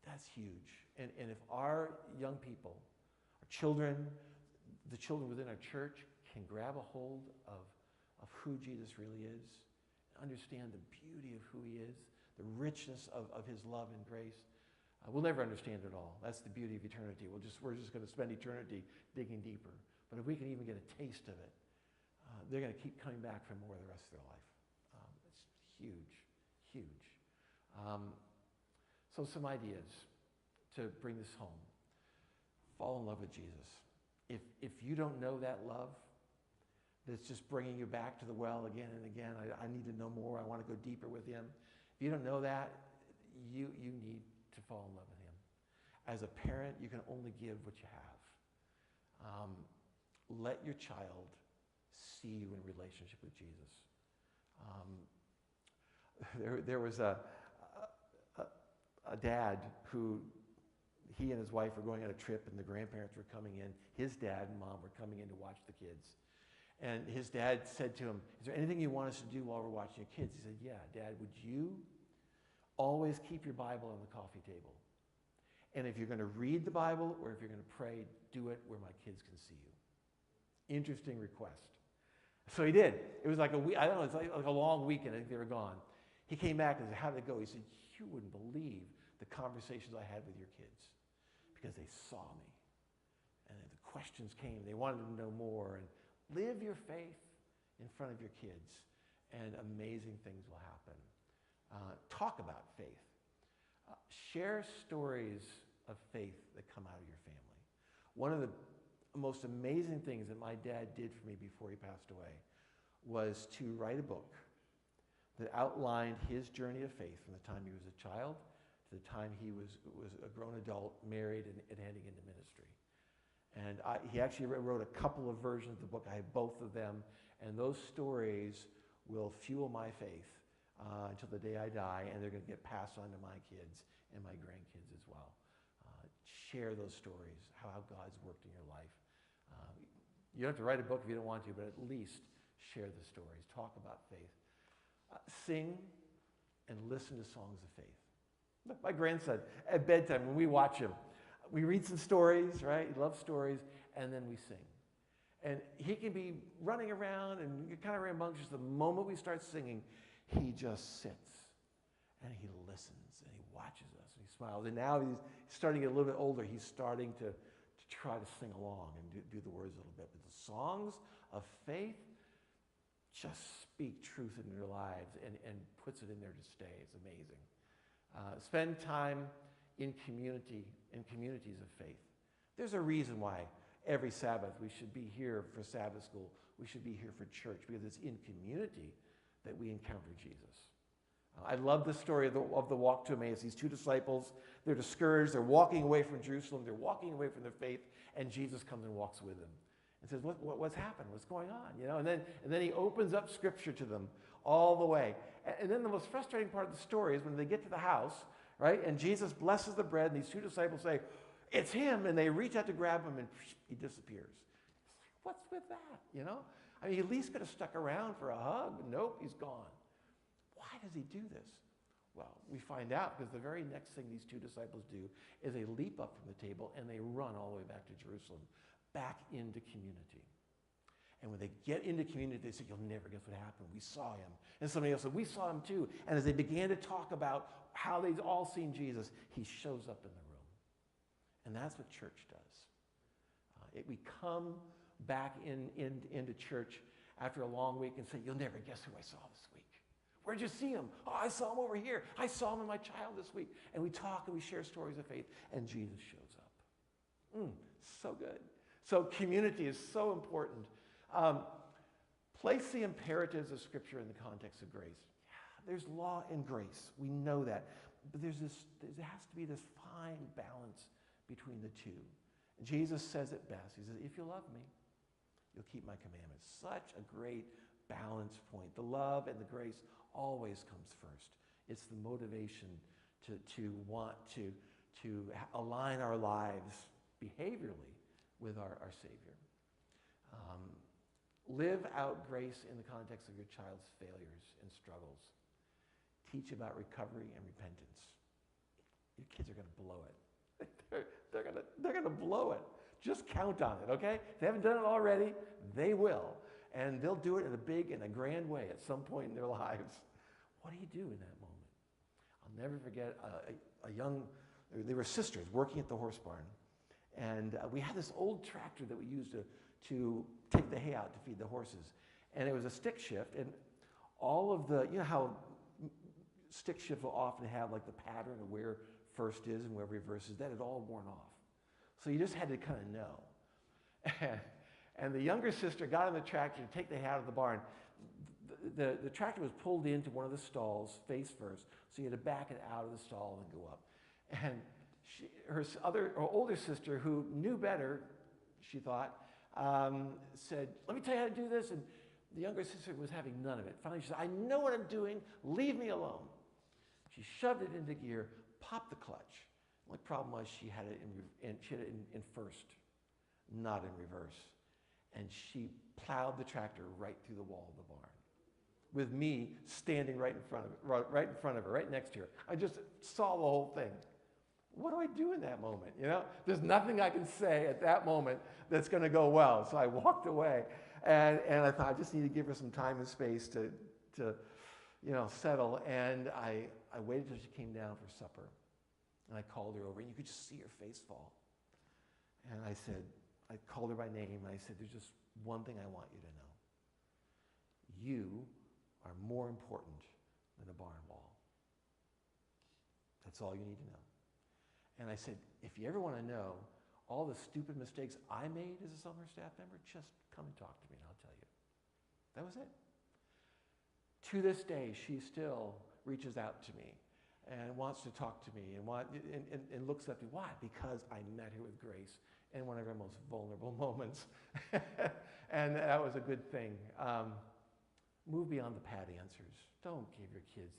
That's huge. And if our young people, our children, the children within our church can grab a hold of who Jesus really is, understand the beauty of who he is, the richness of his love and grace, we'll never understand it all. That's the beauty of eternity. We're just going to spend eternity digging deeper. But if we can even get a taste of it, they're going to keep coming back for more the rest of their life. It's huge, huge. So some ideas to bring this home. Fall in love with Jesus. If you don't know that love, that's just bringing you back to the well again and again. I need to know more. I want to go deeper with him. If you don't know that, you need to fall in love with him. As a parent, you can only give what you have. Let your child see you in relationship with Jesus. There was a dad who, he and his wife were going on a trip, and the grandparents were coming in. His dad and mom were coming in to watch the kids. And his dad said to him, is there anything you want us to do while we're watching your kids? He said, yeah, Dad, would you always keep your Bible on the coffee table? And if you're going to read the Bible or if you're going to pray, do it where my kids can see you. Interesting request. So he did. It was like a week, I don't know, it's like a long weekend. I think they were gone. He came back and said, how did it go? He said, you wouldn't believe the conversations I had with your kids because they saw me. And the questions came. They wanted to know more. And live your faith in front of your kids, and amazing things will happen. Talk about faith. Share stories of faith that come out of your family. One of the most amazing things that my dad did for me before he passed away was to write a book that outlined his journey of faith from the time he was a child to the time he was a grown adult, married, and heading into ministry. And he actually wrote a couple of versions of the book. I have both of them. And those stories will fuel my faith until the day I die. And they're going to get passed on to my kids and my grandkids as well. Share those stories, how God's worked in your life. You don't have to write a book if you don't want to, but at least share the stories. Talk about faith. Sing and listen to songs of faith. My grandson, at bedtime, when we watch him, we read some stories, right? He loves stories, and then we sing. And he can be running around and kind of rambunctious. The moment we start singing, he just sits, and he listens, and he watches us, and he smiles. And now he's starting to get a little bit older. He's starting to try to sing along and do the words a little bit. But the songs of faith just speak truth into their lives and puts it in there to stay. It's amazing. Spend time in communities of faith. There's a reason why every Sabbath we should be here for Sabbath school. We should be here for church because it's in community that we encounter Jesus. I love the story of the walk to Emmaus. These two disciples, they're discouraged. They're walking away from Jerusalem. They're walking away from their faith, and Jesus comes and walks with them and says, what's happened? What's going on? You know, and then he opens up Scripture to them all the way. And then the most frustrating part of the story is when they get to the house, right? And Jesus blesses the bread, and these two disciples say, it's him, and they reach out to grab him, and he disappears. What's with that, you know? I mean, he at least could have stuck around for a hug, but nope, he's gone. Why does he do this? Well, we find out because the very next thing these two disciples do is they leap up from the table, and they run all the way back to Jerusalem, back into community. And when they get into community, they say, you'll never guess what happened. We saw him. And somebody else said, we saw him too. And as they began to talk about how they'd all seen Jesus, he shows up in the room. And that's what church does. We come back into church after a long week and say, you'll never guess who I saw this week. Where'd you see him? Oh, I saw him over here. I saw him in my child this week. And we talk and we share stories of faith, and Jesus shows up. So good. So community is so important. Place the imperatives of Scripture in the context of grace. Yeah, there's law and grace. We know that. But there has to be this fine balance between the two. And Jesus says it best. He says, if you love me, you'll keep my commandments. Such a great balance point. The love and the grace always comes first. It's the motivation to want to align our lives behaviorally with our Savior. Live out grace in the context of your child's failures and struggles. Teach about recovery and repentance. Your kids are going to blow it. They're going to blow it. Just count on it, okay? If they haven't done it already, they will. And they'll do it in a big and a grand way at some point in their lives. What do you do in that moment? I'll never forget they were sisters working at the horse barn. And we had this old tractor that we used to take the hay out to feed the horses. And it was a stick shift. And all of you know how stick shift will often have like the pattern of where first is and where reverse is, that had all worn off. So you just had to kind of know. And the younger sister got on the tractor to take the hay out of the barn. The tractor was pulled into one of the stalls face first, so you had to back it out of the stall and go up. And her older sister, who knew better, she thought, said, let me tell you how to do this. And the younger sister was having none of it. Finally, she said, I know what I'm doing. Leave me alone. She shoved it into gear, popped the clutch. The only problem was she had it in first, not in reverse. And she plowed the tractor right through the wall of the barn, with me standing right in front of her, right next to her. I just saw the whole thing. What do I do in that moment? You know, there's nothing I can say at that moment that's going to go well. So I walked away, and I thought I just need to give her some time and space to settle. And I waited till she came down for supper, and I called her over, and you could just see her face fall. And I called her by name, and I said, there's just one thing I want you to know. You are more important than a barn wall. That's all you need to know. And I said, if you ever want to know all the stupid mistakes I made as a summer staff member, just come and talk to me and I'll tell you. That was it. To this day, she still reaches out to me and wants to talk to me and looks up to me. Why? Because I met her with grace in one of her most vulnerable moments. And that was a good thing. Move beyond the pat answers. Don't give your kids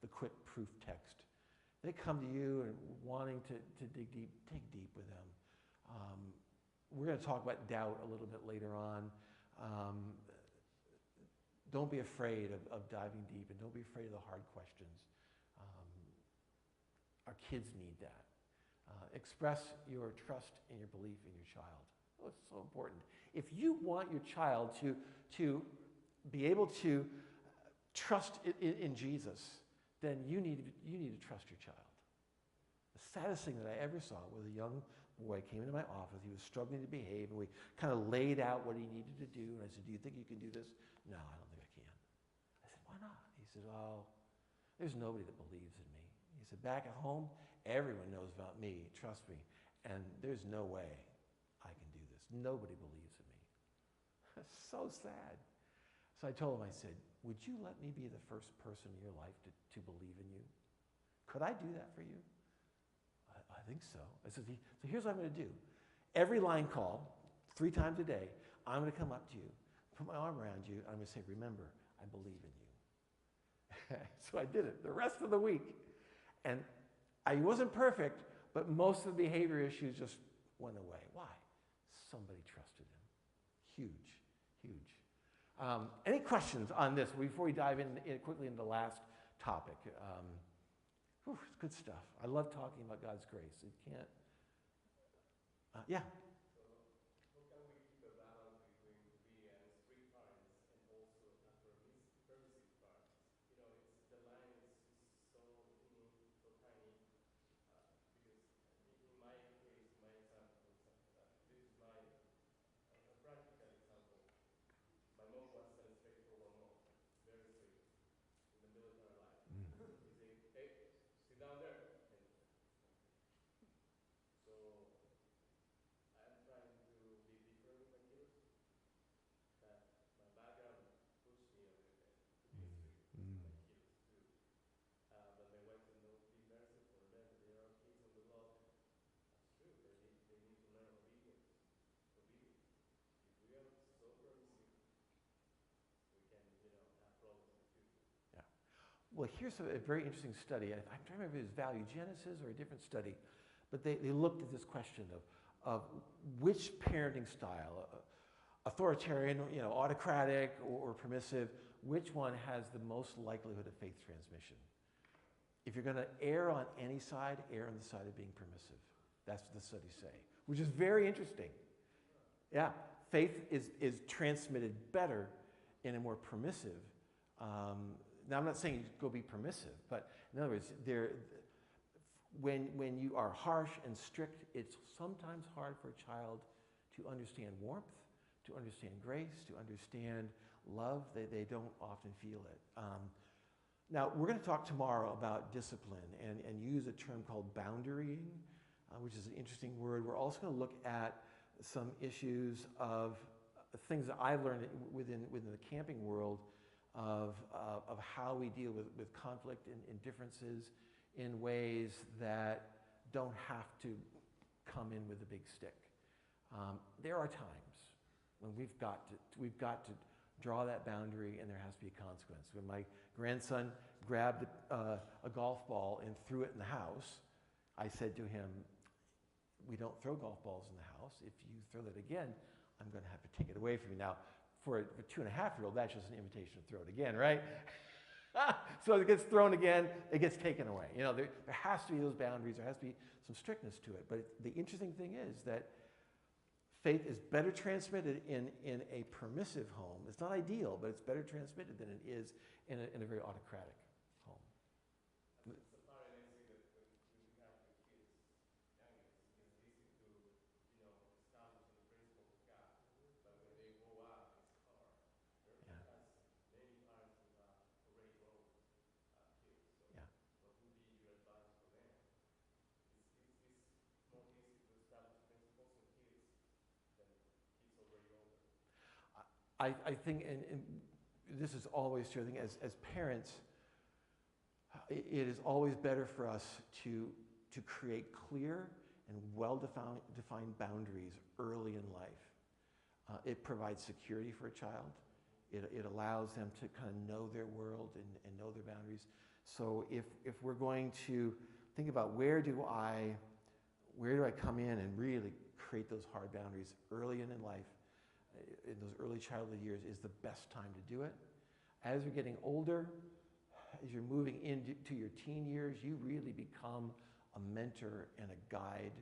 the quick proof text. They come to you and wanting to dig deep with them. We're going to talk about doubt a little bit later on. Don't be afraid of diving deep, and don't be afraid of the hard questions. Our kids need that. Express your trust and your belief in your child. Oh, it's so important. If you want your child to be able to trust in Jesus, then you need to trust your child. The saddest thing that I ever saw was a young boy came into my office. He was struggling to behave, and we kind of laid out what he needed to do. And I said, do you think you can do this? No, I don't think I can. I said, why not? He said, oh, there's nobody that believes in me. He said, back at home, everyone knows about me. Trust me. And there's no way I can do this. Nobody believes in me. That's so sad. So I told him, I said, would you let me be the first person in your life to believe in you? Could I do that for you? I think so. I said, so here's what I'm going to do. Every line call, 3 times a day, I'm going to come up to you, put my arm around you, and I'm going to say, remember, I believe in you. So I did it the rest of the week. And I wasn't perfect, but most of the behavior issues just went away. Why? Somebody trusted him. Huge, huge. Any questions on this before we dive in quickly into the last topic? It's good stuff. I love talking about God's grace. It can't. Yeah. So, how can we keep a balance between being strict parents and also permissive parents? You know, the line is so thin, so tiny. Because in my case, my Well, here's a very interesting study. I'm trying to remember if it was Value Genesis or a different study, but they looked at this question of which parenting style, authoritarian, autocratic or permissive, which one has the most likelihood of faith transmission. If you're going to err on any side, err on the side of being permissive. That's what the studies say, which is very interesting. Yeah, faith is transmitted better in a more permissive. Now, I'm not saying you go be permissive, but in other words, when you are harsh and strict, it's sometimes hard for a child to understand warmth, to understand grace, to understand love. They don't often feel it. Now, we're going to talk tomorrow about discipline and use a term called boundarying, which is an interesting word. We're also going to look at some issues of things that I've learned within the camping world of how we deal with conflict and differences in ways that don't have to come in with a big stick. There are times when we've got to draw that boundary, and there has to be a consequence. When my grandson grabbed a golf ball and threw it in the house, I said to him, "We don't throw golf balls in the house. If you throw it again, I'm going to have to take it away from you." Now, for a 2.5-year-old, that's just an invitation to throw it again, right? So it gets thrown again, it gets taken away. There has to be those boundaries, there has to be some strictness to it. But the interesting thing is that faith is better transmitted in a permissive home. It's not ideal, but it's better transmitted than it is in a very autocratic home. It's apparent anything that when we have the kids, young it's easy to, establish the principle of God. But when they grow up, it's hard. Yeah. As many parents who have already grown kids. So Yeah. what would be your advice for them? It's more easy to establish principles in kids than kids already older. I think, and this is always true, I think as parents, it is always better for us to create clear and well-defined boundaries early in life. It provides security for a child. It allows them to kind of know their world and know their boundaries. So if we're going to think about where do I come in and really create those hard boundaries early in life, in those early childhood years is the best time to do it. As you're getting older, as you're moving into your teen years, you really become a mentor and a guide.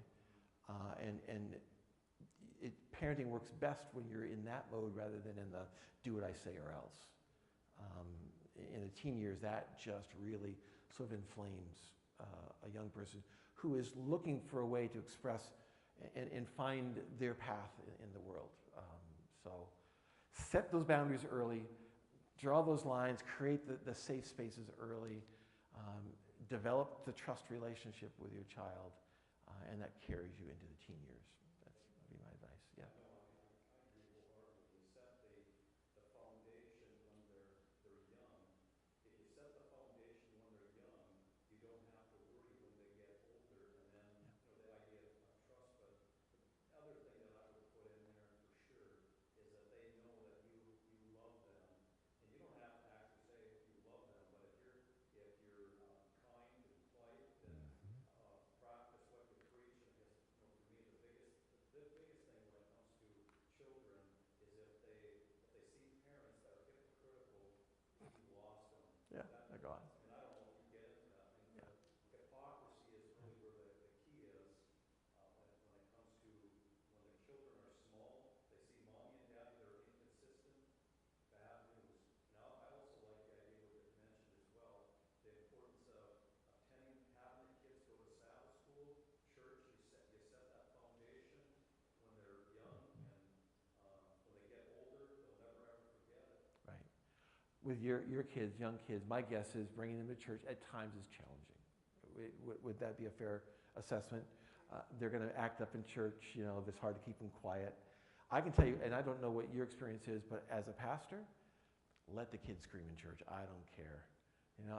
Parenting works best when you're in that mode rather than in the do what I say or else. In the teen years, that just really sort of inflames a young person who is looking for a way to express and find their path in the world. So set those boundaries early, draw those lines, create the safe spaces early, develop the trust relationship with your child, and that carries you into the teen years. That would be my advice. Yeah. No, I agree wholeheartedly. You set the foundation when they're young. If you set the foundation when they're young, you don't have to worry when they get older. And then, the idea of trust. But the other thing that I would put in there for sure is that they know that you love them. And you don't have to actually say you love them, but if you're kind and polite, then practice what you preach. And I guess, for me, the biggest thing when it comes to children is if they see parents that are hypocritical, you've lost them. Yeah, they're gone. I mean, I don't know if you get into that. I mean, Yeah. hypocrisy is really where the key is when it comes to when the children are small. They see mommy and daddy, they're inconsistent. Bad news. Now, I also like the idea what you mentioned as well, the importance of having the kids go to Sabbath school, church. You set that foundation when they're young, and when they get older, they'll never ever forget it. Right. With your kids, young kids, my guess is bringing them to church at times is challenging. Would that be a fair assessment? They're going to act up in church, it's hard to keep them quiet. I can tell you, and I don't know what your experience is, but as a pastor, let the kids scream in church. I don't care.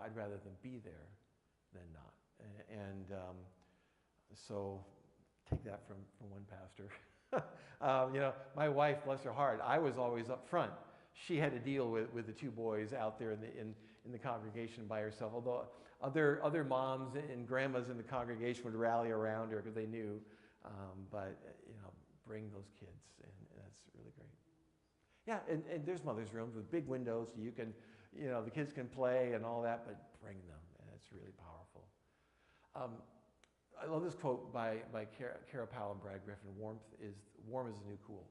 I'd rather them be there than not. And so take that from one pastor. My wife, bless her heart, I was always up front. she had to deal with the two boys out there in the congregation by herself. Although other moms and grandmas in the congregation would rally around her because they knew. But bring those kids, and that's really great. Yeah, and there's mother's rooms with big windows, so you can, the kids can play and all that, but bring them, and it's really powerful. I love this quote by Cara Powell and Brad Griffin. Warm is the new cool.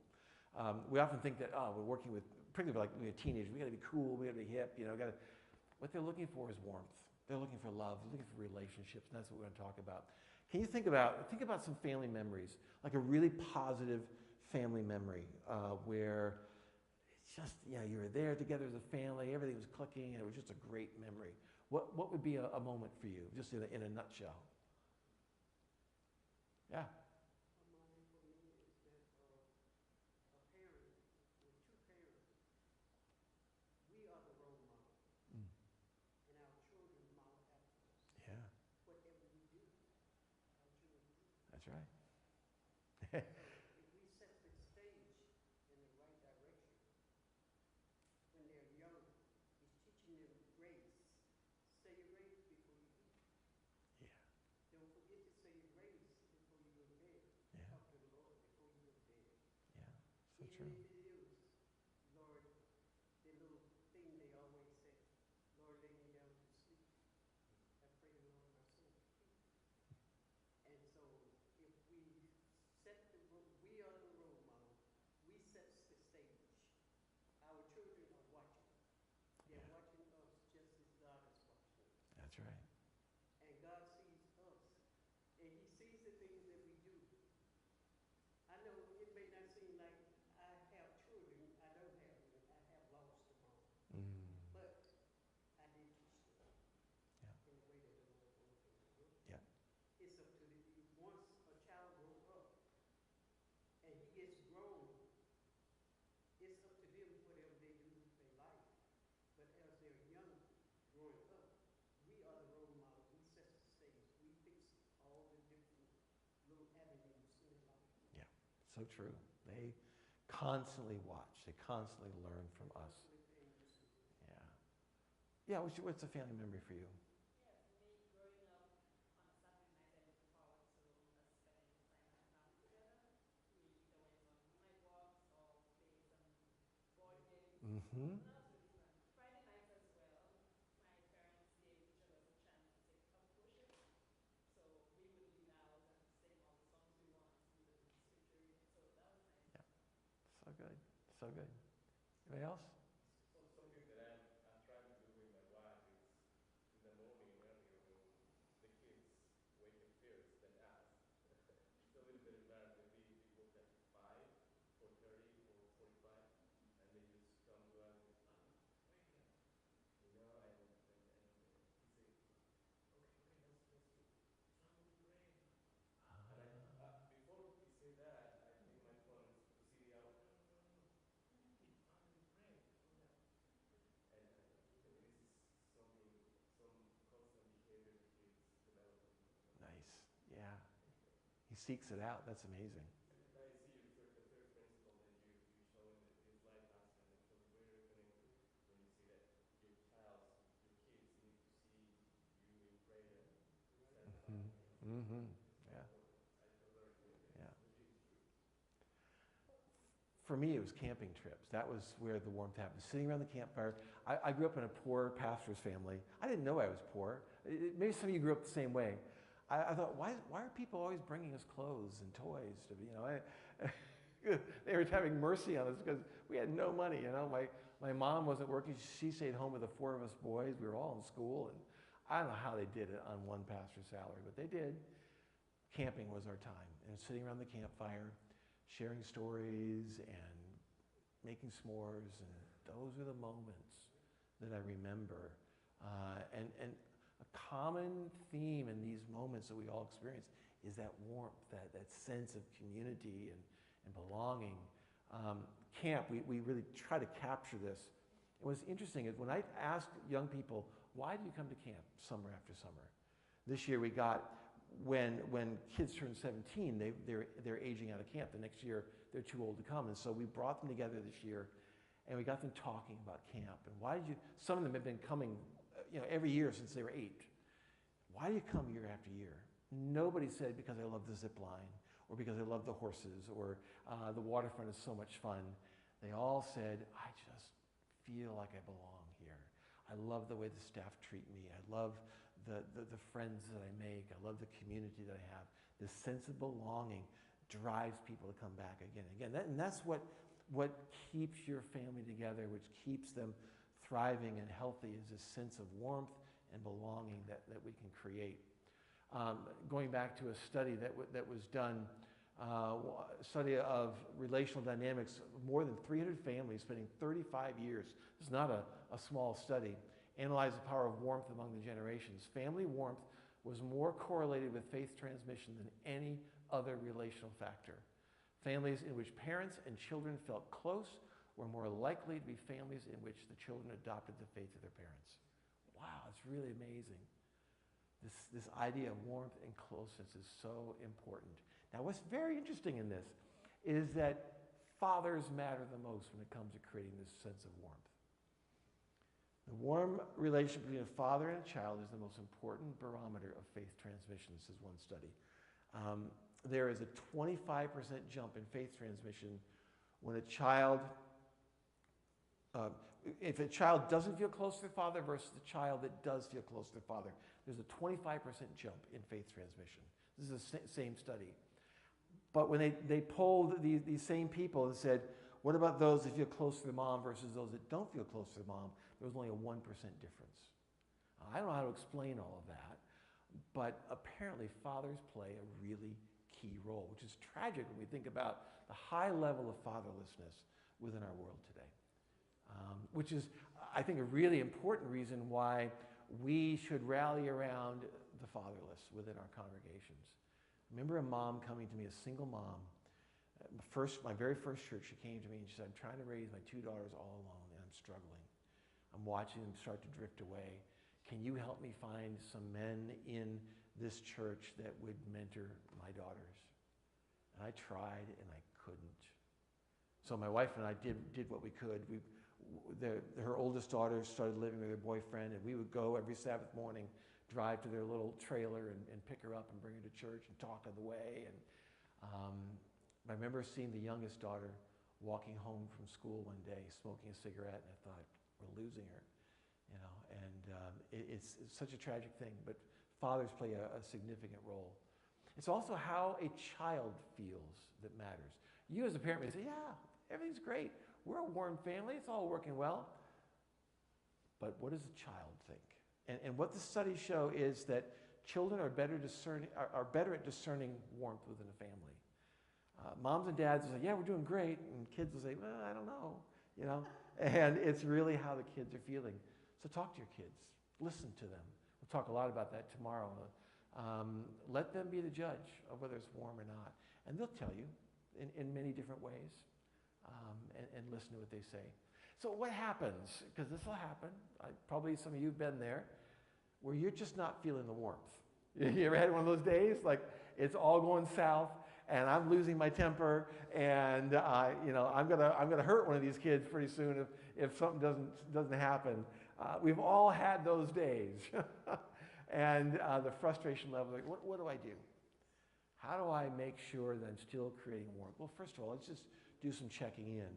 We often think that we're working with, particularly like teenagers, we got to be cool, we got to be hip. What they're looking for is warmth. They're looking for love. They're looking for relationships, and that's what we're going to talk about. Can you think about some family memories, like a really positive family memory where it's just you were there together as a family, everything was clicking, and it was just a great memory. What would be a moment for you, just in a nutshell? Yeah. A moment for me is that a parent with two parents, we are the role model, Mm. and our children model after us. Yeah, Whatever we do, our children do. that's right. So if we set the stage in the right direction, when they're young, it's teaching them grace. Say your grace before you eat. Yeah, Don't forget to say your grace before you go to bed. Yeah. Talk to the Lord before you go to bed. yeah, so Even true. if it is, Lord, the little thing they always say, Lord, lay me down to sleep. I pray the Lord my soul to keep. And so if we we are the role model, we set the stage. Our children are watching. They're Yeah. watching us just as God is watching us. That's right. And God sees us. And he sees the things that we do. I know it may not seem like I have children. I don't have them. I have lost them all. Mm. But I did teach them Yeah. in the way that the Lord wanted them to go. Yeah. It's up to once a child grows up and he gets grown, it's up to them whatever they do with their life. But as they're young, growing up, we are the role model. We set the stage. We fix all the different little avenues in their life. Yeah, so true. They constantly watch. They constantly learn from us. Yeah. Yeah, what's a family memory for you? Yeah, for me, growing up on a Saturday night, I look forward to spending time as a family together. We either went on moonlight walks or played some board games. Mm-hmm. So that was really fun. Friday nights as well, my parents gave each of us a chance to take up worship. So we would lead out and sing all the songs we want, do the scripture reading. So that was nice. Yeah. So good. So good. Anybody else? So something that I'm trying to do with my wife is in the morning earlier when the kids wake up first than us. It's a little bit embarrassing. We woke up 5, 4:30, 4:45, and they just come to us and wake up, and he said, okay, let's do Psalm of Prayer. And before he said that, I take my phone to see the hour. No. Family prayer before that. And this is something, some constant behavior the kids developing. Nice. Yeah. He seeks it out. That's amazing. And I see the third principle that you showing that this life lesson, it feels very connected when you see that your kids need to see you in prayer, satisfying. Mm-hmm. It's Yeah. important. I learned that it's Yeah. really true. For me, it was camping trips. That was where the warmth happened. Sitting around the campfire. I grew up in a poor pastor's family. I didn't know I was poor. Maybe some of you grew up the same way. I thought, why are people always bringing us clothes and toys? They were having mercy on us because we had no money. My mom wasn't working. She stayed home with the 4 of us boys. We were all in school, and I don't know how they did it on one pastor's salary, but they did. Camping was our time, and sitting around the campfire, sharing stories and making s'mores, and those are the moments that I remember. And a common theme in these moments that we all experience is that warmth, that sense of community and belonging. Camp, we really try to capture this. And what's interesting is when I ask young people, why do you come to camp summer after summer? This year we got, when kids turn 17, they're aging out of camp. The next year they're too old to come. And so we brought them together this year and we got them talking about camp. And why did you, some of them have been coming every year since they were 8. Why do you come year after year? Nobody said because I love the zip line, or because I love the horses, or the waterfront is so much fun. They all said, I just feel like I belong here. I love the way the staff treat me. I love the friends that I make. I love the community that I have. This sense of belonging drives people to come back again and again. And that's what keeps your family together, which keeps them thriving and healthy, is this sense of warmth and belonging that we can create. Going back to a study that was done, a study of relational dynamics, more than 300 families spending 35 years. This is not a small study. Analyzed the power of warmth among the generations. Family warmth was more correlated with faith transmission than any other relational factor. Families in which parents and children felt close were more likely to be families in which the children adopted the faith of their parents. Wow, it's really amazing. This idea of warmth and closeness is so important. Now, what's very interesting in this is that fathers matter the most when it comes to creating this sense of warmth. The warm relationship between a father and a child is the most important barometer of faith transmission, says one study. There is a 25% jump in faith transmission when if a child doesn't feel close to their father versus the child that does feel close to their father. There's a 25% jump in faith transmission. This is the same study. But when they polled these same people and said, what about those that feel close to their mom versus those that don't feel close to their mom? There was only a 1% difference. I don't know how to explain all of that, but apparently fathers play a really key role, which is tragic when we think about the high level of fatherlessness within our world today. Which is, I think, a really important reason why we should rally around the fatherless within our congregations. I remember a mom coming to me, a single mom. My very first church, she came to me and she said, I'm trying to raise my 2 daughters all alone and I'm struggling. I'm watching them start to drift away. Can you help me find some men in this church that would mentor my daughters? And I tried and I couldn't. So my wife and I did what we could. Her oldest daughter started living with her boyfriend, and we would go every Sabbath morning, drive to their little trailer and pick her up and bring her to church and talk on the way. And I remember seeing the youngest daughter walking home from school one day, smoking a cigarette, and I thought, we're losing her, And it's such a tragic thing, but fathers play a significant role. It's also how a child feels that matters. You as a parent may say, yeah, everything's great. We're a warm family. It's all working well. But what does the child think? And what the studies show is that children are better at discerning warmth within a family. Moms and dads will say, yeah, we're doing great. And kids will say, well, I don't know, And it's really how the kids are feeling. So talk to your kids. Listen to them. We'll talk a lot about that tomorrow. Let them be the judge of whether it's warm or not. And they'll tell you in many different ways. And listen to what they say. So what happens, because this will happen, probably some of you have been there, where you're just not feeling the warmth. You ever had one of those days? Like it's all going south and I'm losing my temper and I'm gonna hurt one of these kids pretty soon if something doesn't happen. We've all had those days. And the frustration level, like, what do I do? How do I make sure that I'm still creating warmth? Well, first of all, let's just do some checking in.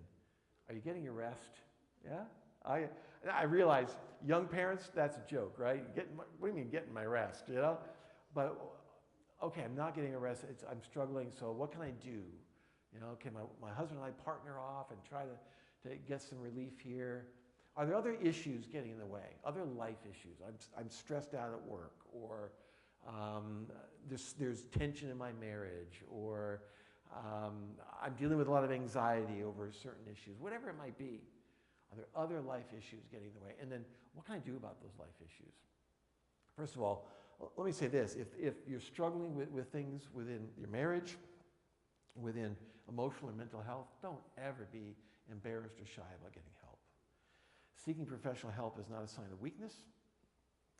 Are you getting your rest? Yeah? I realize young parents, that's a joke, right? What do you mean getting my rest, But, okay, I'm not getting a rest. I'm struggling, so what can I do? Can my husband and I partner off and try to get some relief here? Are there other issues getting in the way? Other life issues? I'm stressed out at work, or there's tension in my marriage, or I'm dealing with a lot of anxiety over certain issues, whatever it might be. Are there other life issues getting in the way? And then what can I do about those life issues? First of all, let me say this. If you're struggling with things within your marriage, within emotional or mental health, don't ever be embarrassed or shy about getting help. Seeking professional help is not a sign of weakness.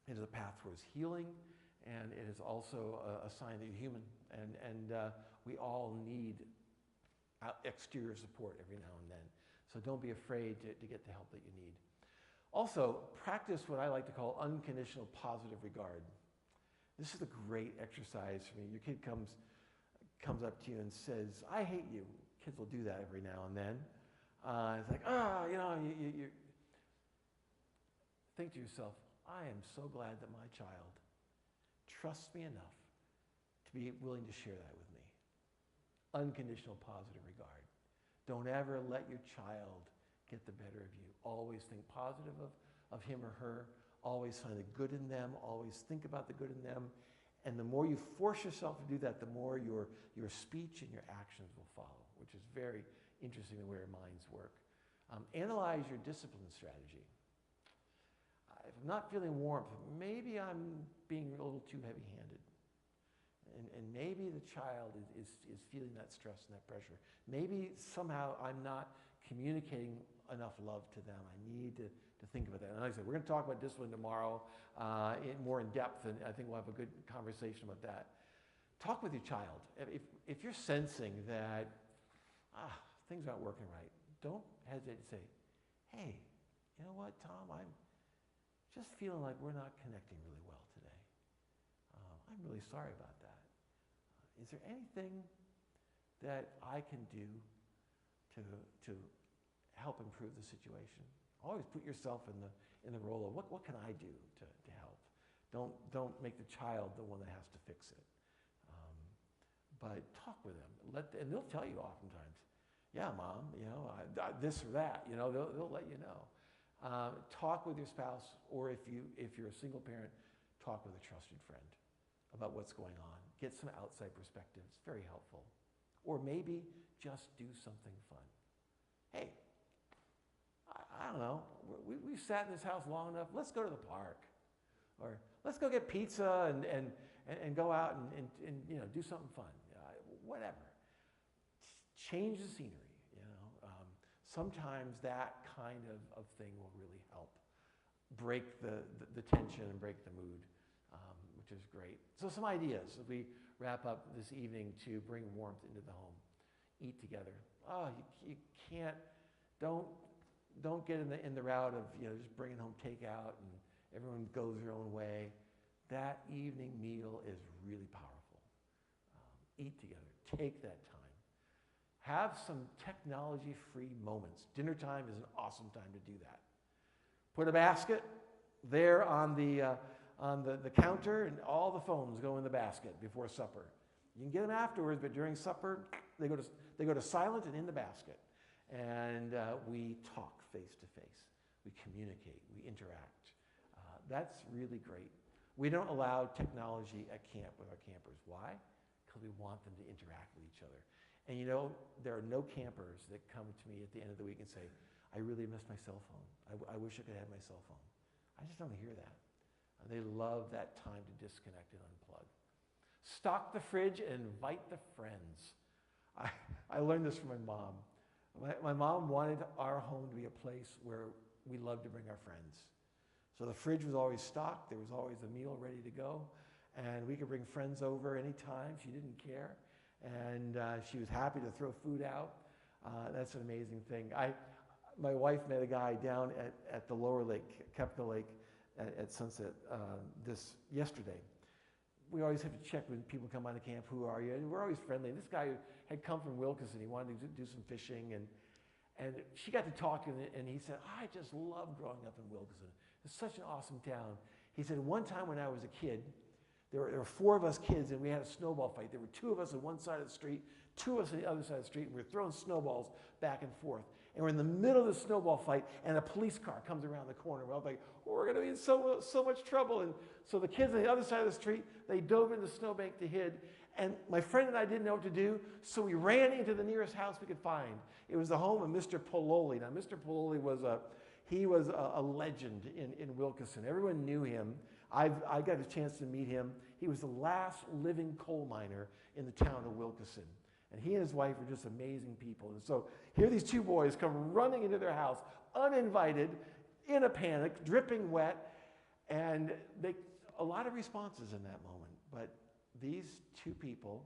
It is a path towards healing, and it is also a sign that you're human. And we all need exterior support every now and then. So don't be afraid to get the help that you need. Also, practice what I like to call unconditional positive regard. This is a great exercise for me. Your kid comes up to you and says, I hate you. Kids will do that every now and then. It's like, you think to yourself, I am so glad that my child trusts me enough to be willing to share that with me. Unconditional positive regard. Don't ever let your child get the better of you. Always think positive of him or her. Always find the good in them. Always think about the good in them. And the more you force yourself to do that, the more your speech and your actions will follow, which is very interesting the way our minds work. Analyze your discipline strategy. If I'm not feeling warmth, maybe I'm being a little too heavy-handed. And maybe the child is feeling that stress and that pressure. Maybe somehow I'm not communicating enough love to them. I need to think about that. And like I said, we're going to talk about discipline tomorrow more in depth, and I think we'll have a good conversation about that. Talk with your child. If you're sensing that things aren't working right, don't hesitate to say, hey, you know what, Tom, I'm just feeling like we're not connecting really well today. I'm really sorry about that. Is there anything that I can do to help improve the situation? Always put yourself in the role of what can I do to help? Don't make the child the one that has to fix it. But talk with them. And they'll tell you oftentimes, yeah, Mom, this or that. They'll let you know. Talk with your spouse, or if you're a single parent, talk with a trusted friend about what's going on. Get some outside perspective. It's very helpful. Or maybe just do something fun. Hey, I don't know. We've sat in this house long enough. Let's go to the park. Or let's go get pizza and go out and do something fun. Whatever. Change the scenery. Sometimes that kind of thing will really help break the tension and break the mood, which is great. So some ideas as we wrap up this evening to bring warmth into the home. Eat together. You can't, don't get in the route of just bringing home takeout and everyone goes their own way. That evening meal is really powerful. Eat together. Take that time. Have some technology-free moments. Dinner time is an awesome time to do that. Put a basket there on the counter, and all the phones go in the basket before supper. You can get them afterwards, but during supper, they go to silent and in the basket. And we talk face to face. We communicate. We interact. That's really great. We don't allow technology at camp with our campers. Why? Because we want them to interact with each other. And there are no campers that come to me at the end of the week and say, I really miss my cell phone. I wish I could have my cell phone. I just don't hear that. They love that time to disconnect and unplug. Stock the fridge and invite the friends. I learned this from my mom. My mom wanted our home to be a place where we loved to bring our friends. So the fridge was always stocked. There was always a meal ready to go. And we could bring friends over anytime. She didn't care. And she was happy to throw food out. That's an amazing thing. My wife met a guy down at the lower lake, Kepka Lake, at Sunset yesterday. We always have to check when people come on the camp, who are you? And we're always friendly. This guy had come from Wilkinson. He wanted to do some fishing. And she got to talking, and he said, I just love growing up in Wilkinson. It's such an awesome town. He said, one time when I was a kid, there were 4 of us kids, and we had a snowball fight. There were 2 of us on one side of the street, 2 of us on the other side of the street, and we were throwing snowballs back and forth. And we're in the middle of the snowball fight, and a police car comes around the corner. We're all like, we're going to be in so much trouble. And so the kids on the other side of the street, they dove into the snowbank to hide. And my friend and I didn't know what to do, so we ran into the nearest house we could find. It was the home of Mr. Pololi. Now, Mr. Pololi was a legend in Wilkinson. Everyone knew him. I got a chance to meet him. He was the last living coal miner in the town of Wilkinson. And he and his wife were just amazing people. And so here these 2 boys come running into their house, uninvited, in a panic, dripping wet. And a lot of responses in that moment. But these 2 people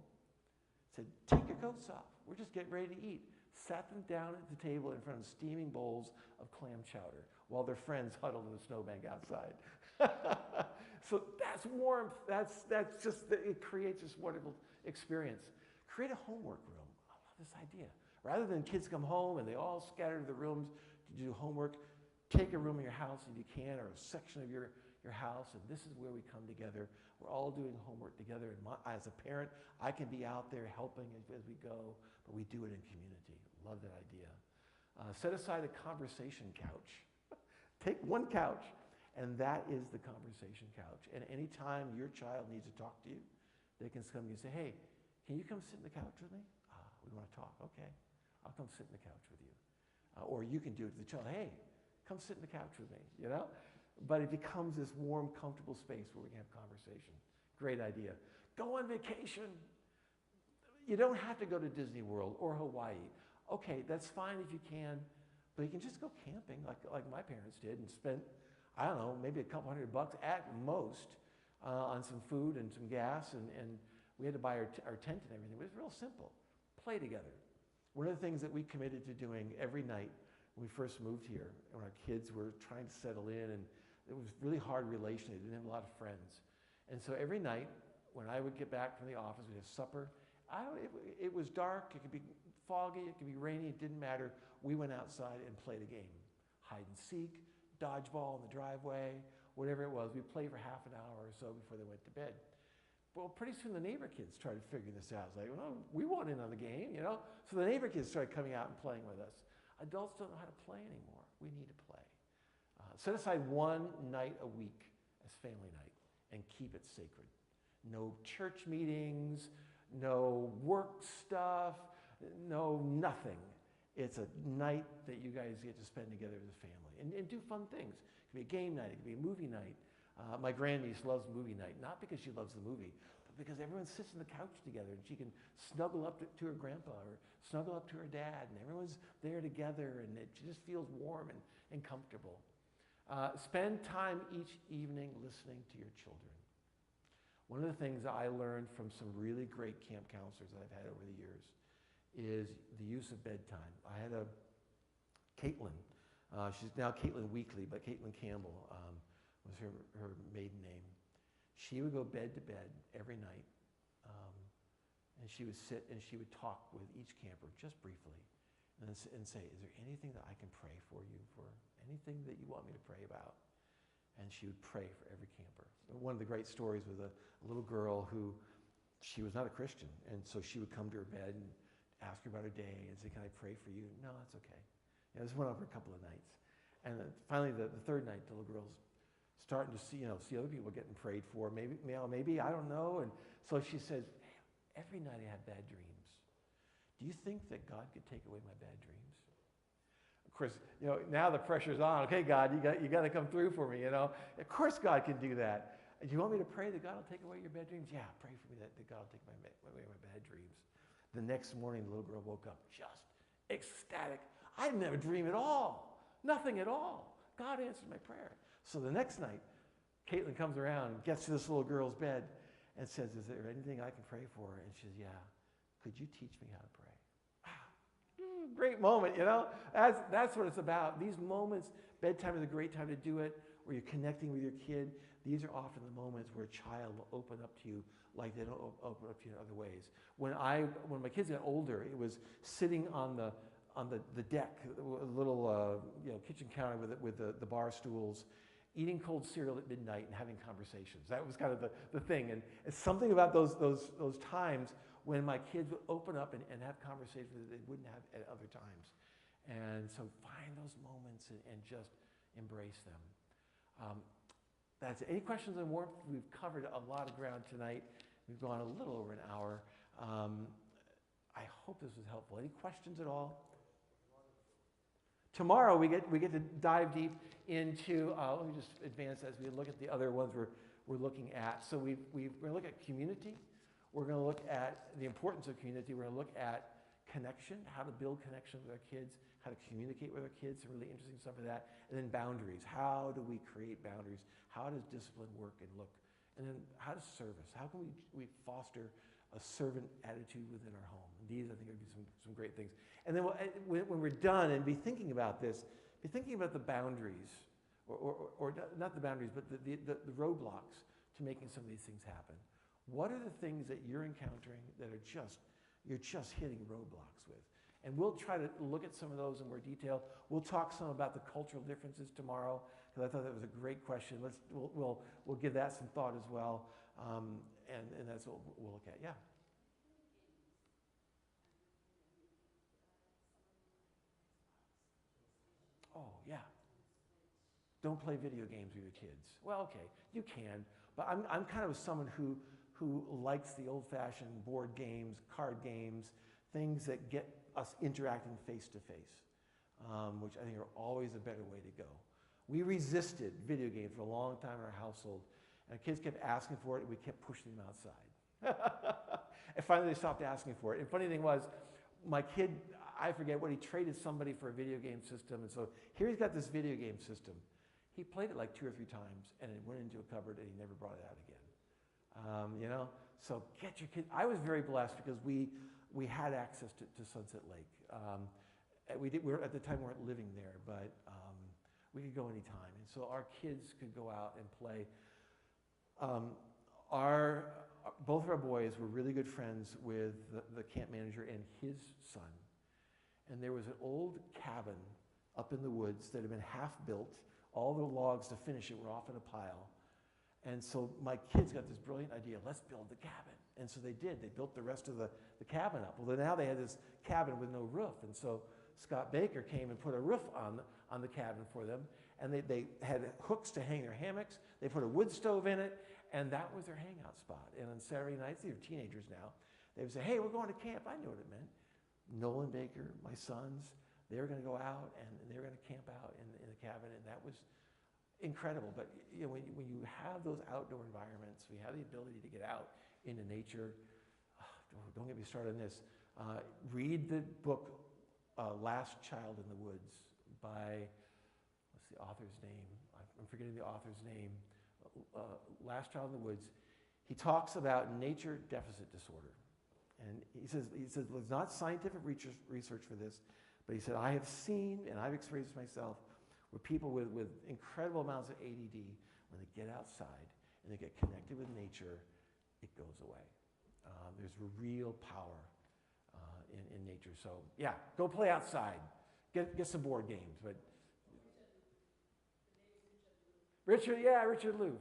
said, take your coats off. We're just getting ready to eat. sat them down at the table in front of steaming bowls of clam chowder while their friends huddled in the snowbank outside. So that's warmth. That's just, it creates this wonderful experience. Create a homework room. I love this idea. Rather than kids come home and they all scatter to the rooms to do homework, take a room in your house if you can, or a section of your house, and this is where we come together. We're all doing homework together. And as a parent, I can be out there helping as we go, but we do it in community. Love that idea. Set aside a conversation couch. Take one couch, and that is the conversation couch. And anytime your child needs to talk to you, they can come to you and say, hey, can you come sit in the couch with me? We want to talk. Okay, I'll come sit in the couch with you. Or you can do it to the child. Hey, come sit in the couch with me, you know? But it becomes this warm, comfortable space where we can have conversation. Great idea. Go on vacation. You don't have to go to Disney World or Hawaii. Okay, that's fine if you can, but you can just go camping like my parents did and spend, I don't know, maybe a couple $100 at most on some food and some gas, and we had to buy our tent and everything. It was real simple. Play together. One of the things that we committed to doing every night when we first moved here, when our kids were trying to settle in, and it was really hard relationally, they didn't have a lot of friends. And so every night, when I would get back from the office, we'd have supper. It was dark, it could be foggy, it could be rainy, it didn't matter. We went outside and played a game. Hide and seek, dodgeball in the driveway, whatever it was. We'd play for half an hour or so before they went to bed. Well, pretty soon the neighbor kids started figuring this out. It's like, well, we want in on the game, you know? So the neighbor kids started coming out and playing with us. Adults don't know how to play anymore. We need to play. Set aside one night a week as family night and keep it sacred. No church meetings, no work stuff, no nothing. It's a night that you guys get to spend together as a family and do fun things. It could be a game night, it could be a movie night. My grandniece loves movie night, not because she loves the movie, but because everyone sits on the couch together and she can snuggle up to her grandpa or snuggle up to her dad, and everyone's there together, and it just feels warm and comfortable. Spend time each evening listening to your children. One of the things that I learned from some really great camp counselors that I've had over the years is the use of bedtime. I had a Caitlin. She's now Caitlin Weakley, but Caitlin Campbell was her maiden name. She would go bed to bed every night, and she would sit and she would talk with each camper just briefly and say, is there anything that I can pray for you for? Anything that you want me to pray about? And she would pray for every camper. One of the great stories was a little girl who, she was not a Christian, and so she would come to her bed and ask her about her day and say, can I pray for you? No, that's okay. This went on for a couple of nights. And then finally, the third night, the little girl's starting to see other people getting prayed for. Maybe, I don't know. And so she says, every night I have bad dreams. Do you think that God could take away my bad dreams? Of course, now the pressure's on. Okay, God, you got to come through for me, Of course God can do that. Do you want me to pray that God will take away your bad dreams? Yeah, pray for me that God will take away my bad dreams. The next morning, the little girl woke up just ecstatic. I didn't have a dream at all. Nothing at all. God answered my prayer. So the next night, Caitlin comes around and gets to this little girl's bed and says, is there anything I can pray for? And she says, yeah. Could you teach me how to pray? Great moment, That's what it's about. These moments, bedtime is a great time to do it, where you're connecting with your kid. These are often the moments where a child will open up to you like they don't open up to you in other ways. When my kids got older, it was sitting on the deck, a little kitchen counter with the bar stools, eating cold cereal at midnight and having conversations. That was kind of the thing. And it's something about those times when my kids would open up and have conversations that they wouldn't have at other times. And so find those moments and just embrace them. That's it. Any questions on warmth? We've covered a lot of ground tonight. We've gone a little over an hour. I hope this was helpful. Any questions at all? Tomorrow we get to dive deep into, let me just advance as we look at the other ones we're looking at. So we're going to look at community. We're going to look at the importance of community. We're going to look at connection, how to build connection with our kids, how to communicate with our kids, some really interesting stuff of that. And then boundaries. How do we create boundaries? How does discipline work and look? And then how does service? How can we foster a servant attitude within our home. And these, I think, would be some great things. And then when we're done and be thinking about this, be thinking about the boundaries, or not the boundaries, but the roadblocks to making some of these things happen. What are the things that you're encountering that are you're just hitting roadblocks with? And we'll try to look at some of those in more detail. We'll talk some about the cultural differences tomorrow, because I thought that was a great question. We'll give that some thought as well, and that's what we'll look at. Yeah. Oh, yeah. Don't play video games with your kids. Well, okay, you can, but I'm kind of someone who likes the old-fashioned board games, card games, things that get us interacting face-to-face, which I think are always a better way to go. We resisted video games for a long time in our household, and kids kept asking for it, and we kept pushing them outside. And finally, they stopped asking for it. And funny thing was, my kid, I forget what, he traded somebody for a video game system, and so here he's got this video game system. He played it like 2 or 3 times, and it went into a cupboard, and he never brought it out again. So get your kid. I was very blessed because we had access to Sunset Lake. At the time we weren't living there, but we could go anytime, and so our kids could go out and play. Both of our boys were really good friends with the camp manager and his son, and there was an old cabin up in the woods that had been half built. All the logs to finish it were off in a pile. And so my kids got this brilliant idea, let's build the cabin. And so they did. They built the rest of the cabin up. Well, now they had this cabin with no roof. And so Scott Baker came and put a roof on the cabin for them. And they had hooks to hang their hammocks. They put a wood stove in it. And that was their hangout spot. And on Saturday nights, these are teenagers now, they would say, hey, we're going to camp. I knew what it meant. Nolan Baker, my sons, they were going to go out and they were going to camp out in the cabin. And that was incredible. But when you have those outdoor environments, we have the ability to get out into nature. Don't get me started on this. Read the book Last Child in the Woods by, what's the author's name? I'm forgetting the author's name. Last Child in the Woods. He talks about nature deficit disorder. And he says there's not scientific research for this, but he said, I have seen and I've experienced myself where people with incredible amounts of ADD, when they get outside and they get connected with nature, it goes away. There's real power in nature. So yeah, go play outside. Get some board games. But Richard Louv.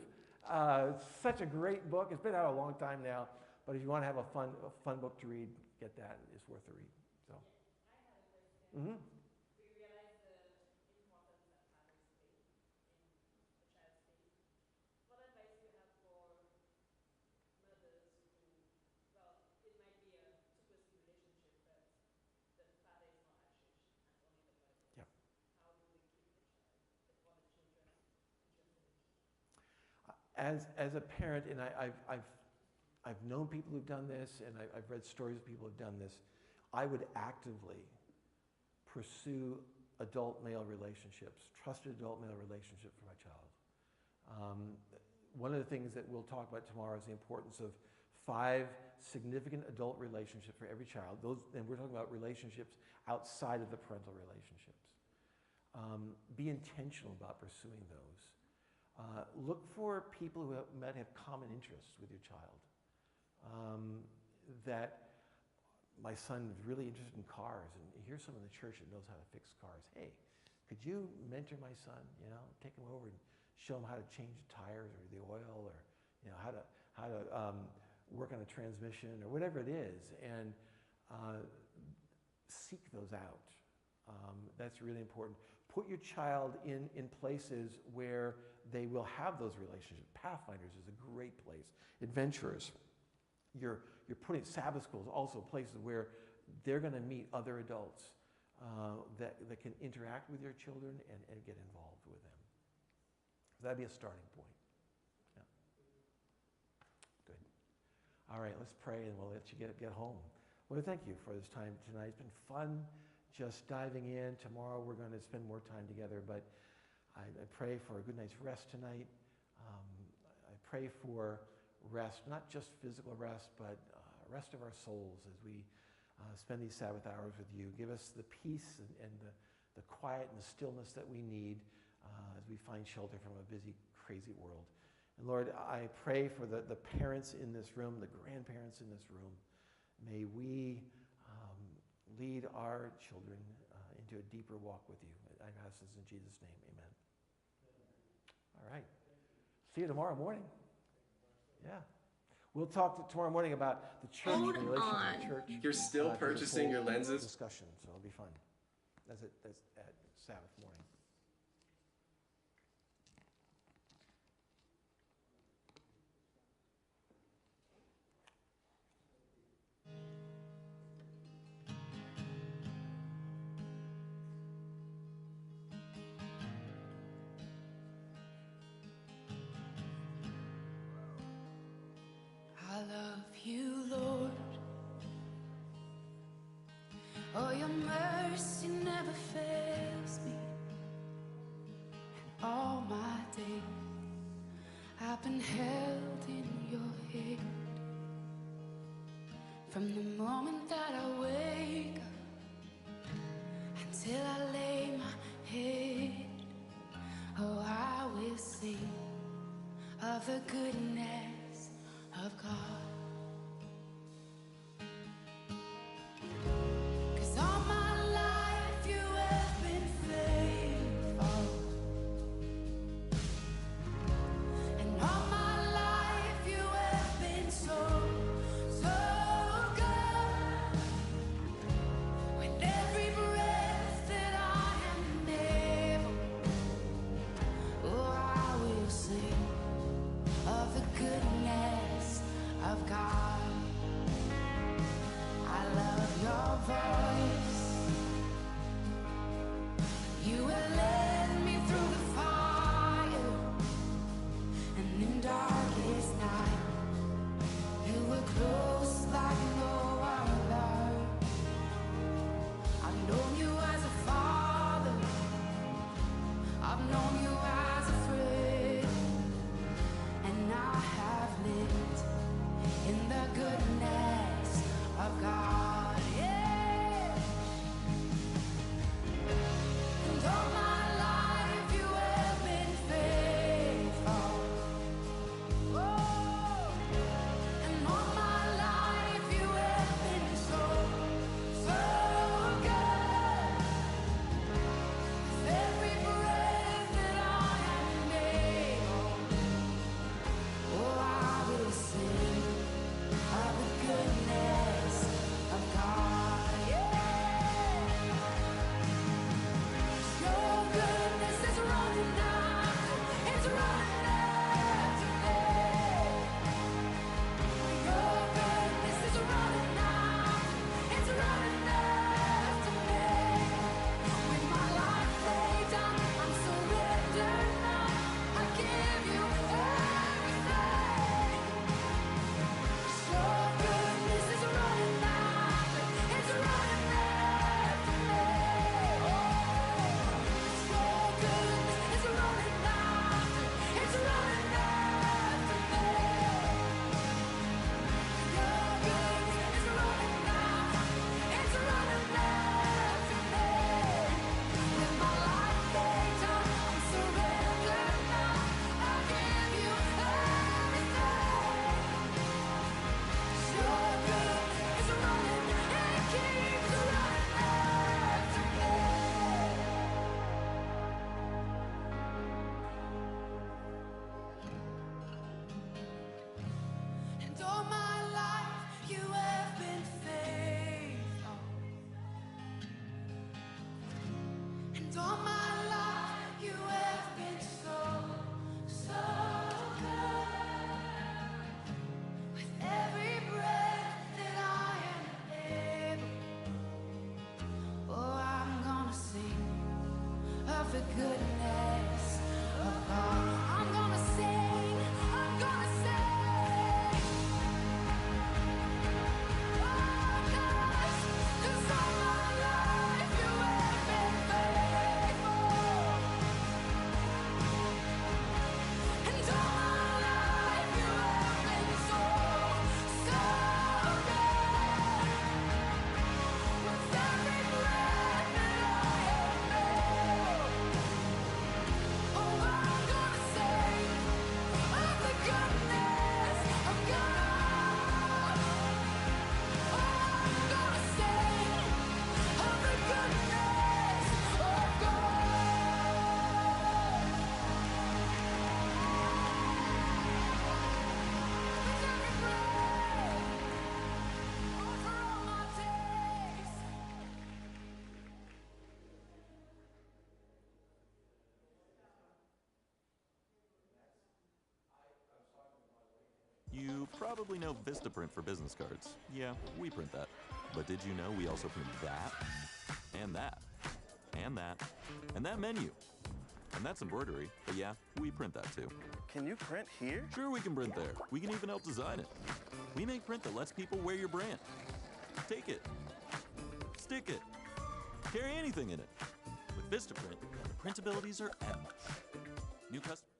Such a great book. It's been out a long time now, but if you want to have a fun book to read, get that. It's worth the read. So. I had a question. Mm-hmm. We realize the importance that fathers play in a child's faith. What advice do you have for mothers who, well, it might be a two-person relationship, but the father is not attached and only the mother is? Yep. How do we keep the child or the children interested in church? As a parent, and I've known people who've done this, and I've read stories of people who've done this, I would actively pursue adult male relationships, trusted adult male relationships for my child. One of the things that we'll talk about tomorrow is the importance of 5 significant adult relationships for every child. And we're talking about relationships outside of the parental relationships. Be intentional about pursuing those. Look for people who might have common interests with your child. That my son is really interested in cars, and here's someone in the church that knows how to fix cars. Hey, could you mentor my son? Take him over and show him how to change the tires or the oil, or how to work on a transmission or whatever it is, and seek those out. That's really important. Put your child in places where they will have those relationships. Pathfinders is a great place. Adventurers. You're putting Sabbath schools, also places where they're going to meet other adults that can interact with your children and get involved with them. So that'd be a starting point. Yeah. Good. All right, let's pray and we'll let you get home. Well, thank you for this time tonight. It's been fun just diving in. Tomorrow we're going to spend more time together, but I pray for a good night's rest tonight. I pray for rest, not just physical rest, but rest of our souls as we spend these Sabbath hours with you. Give us the peace and the quiet and the stillness that we need as we find shelter from a busy, crazy world. And Lord, I pray for the parents in this room, the grandparents in this room. May we lead our children into a deeper walk with you. I ask this in Jesus' name, amen. All right. See you tomorrow morning. Yeah. We'll talk tomorrow morning about the church, Hold the relation on. to the church. You're still There's a purchasing whole your lenses? Discussion, so it'll be fun. That's at Sabbath morning. I love you, Lord. Oh, your mercy never fails me. And all my days I've been held in your hand. From the moment that I wake up until I lay my head, oh, I will sing of the goodness of God. 'Cause all my life you have been faithful, and all my life you have been so, so good. With every breath that I am able, oh, I will sing of the goodness of God. I love your voice. You have led me through the fire, and in darkest night, you were close like no other. I've known you as a father, I've known you as a friend, and I have lived in the goodness of God. Yeah. And all my life you have been faithful. Oh, and all my life you have been so, so good. With every breath that You probably know Vistaprint for business cards. Yeah, we print that. But did you know we also print that? And that? And that? And that menu? And that's embroidery, but yeah, we print that too. Can you print here? Sure, we can print there. We can even help design it. We make print that lets people wear your brand. Take it. Stick it. Carry anything in it. With Vistaprint, the printabilities are endless. New customers.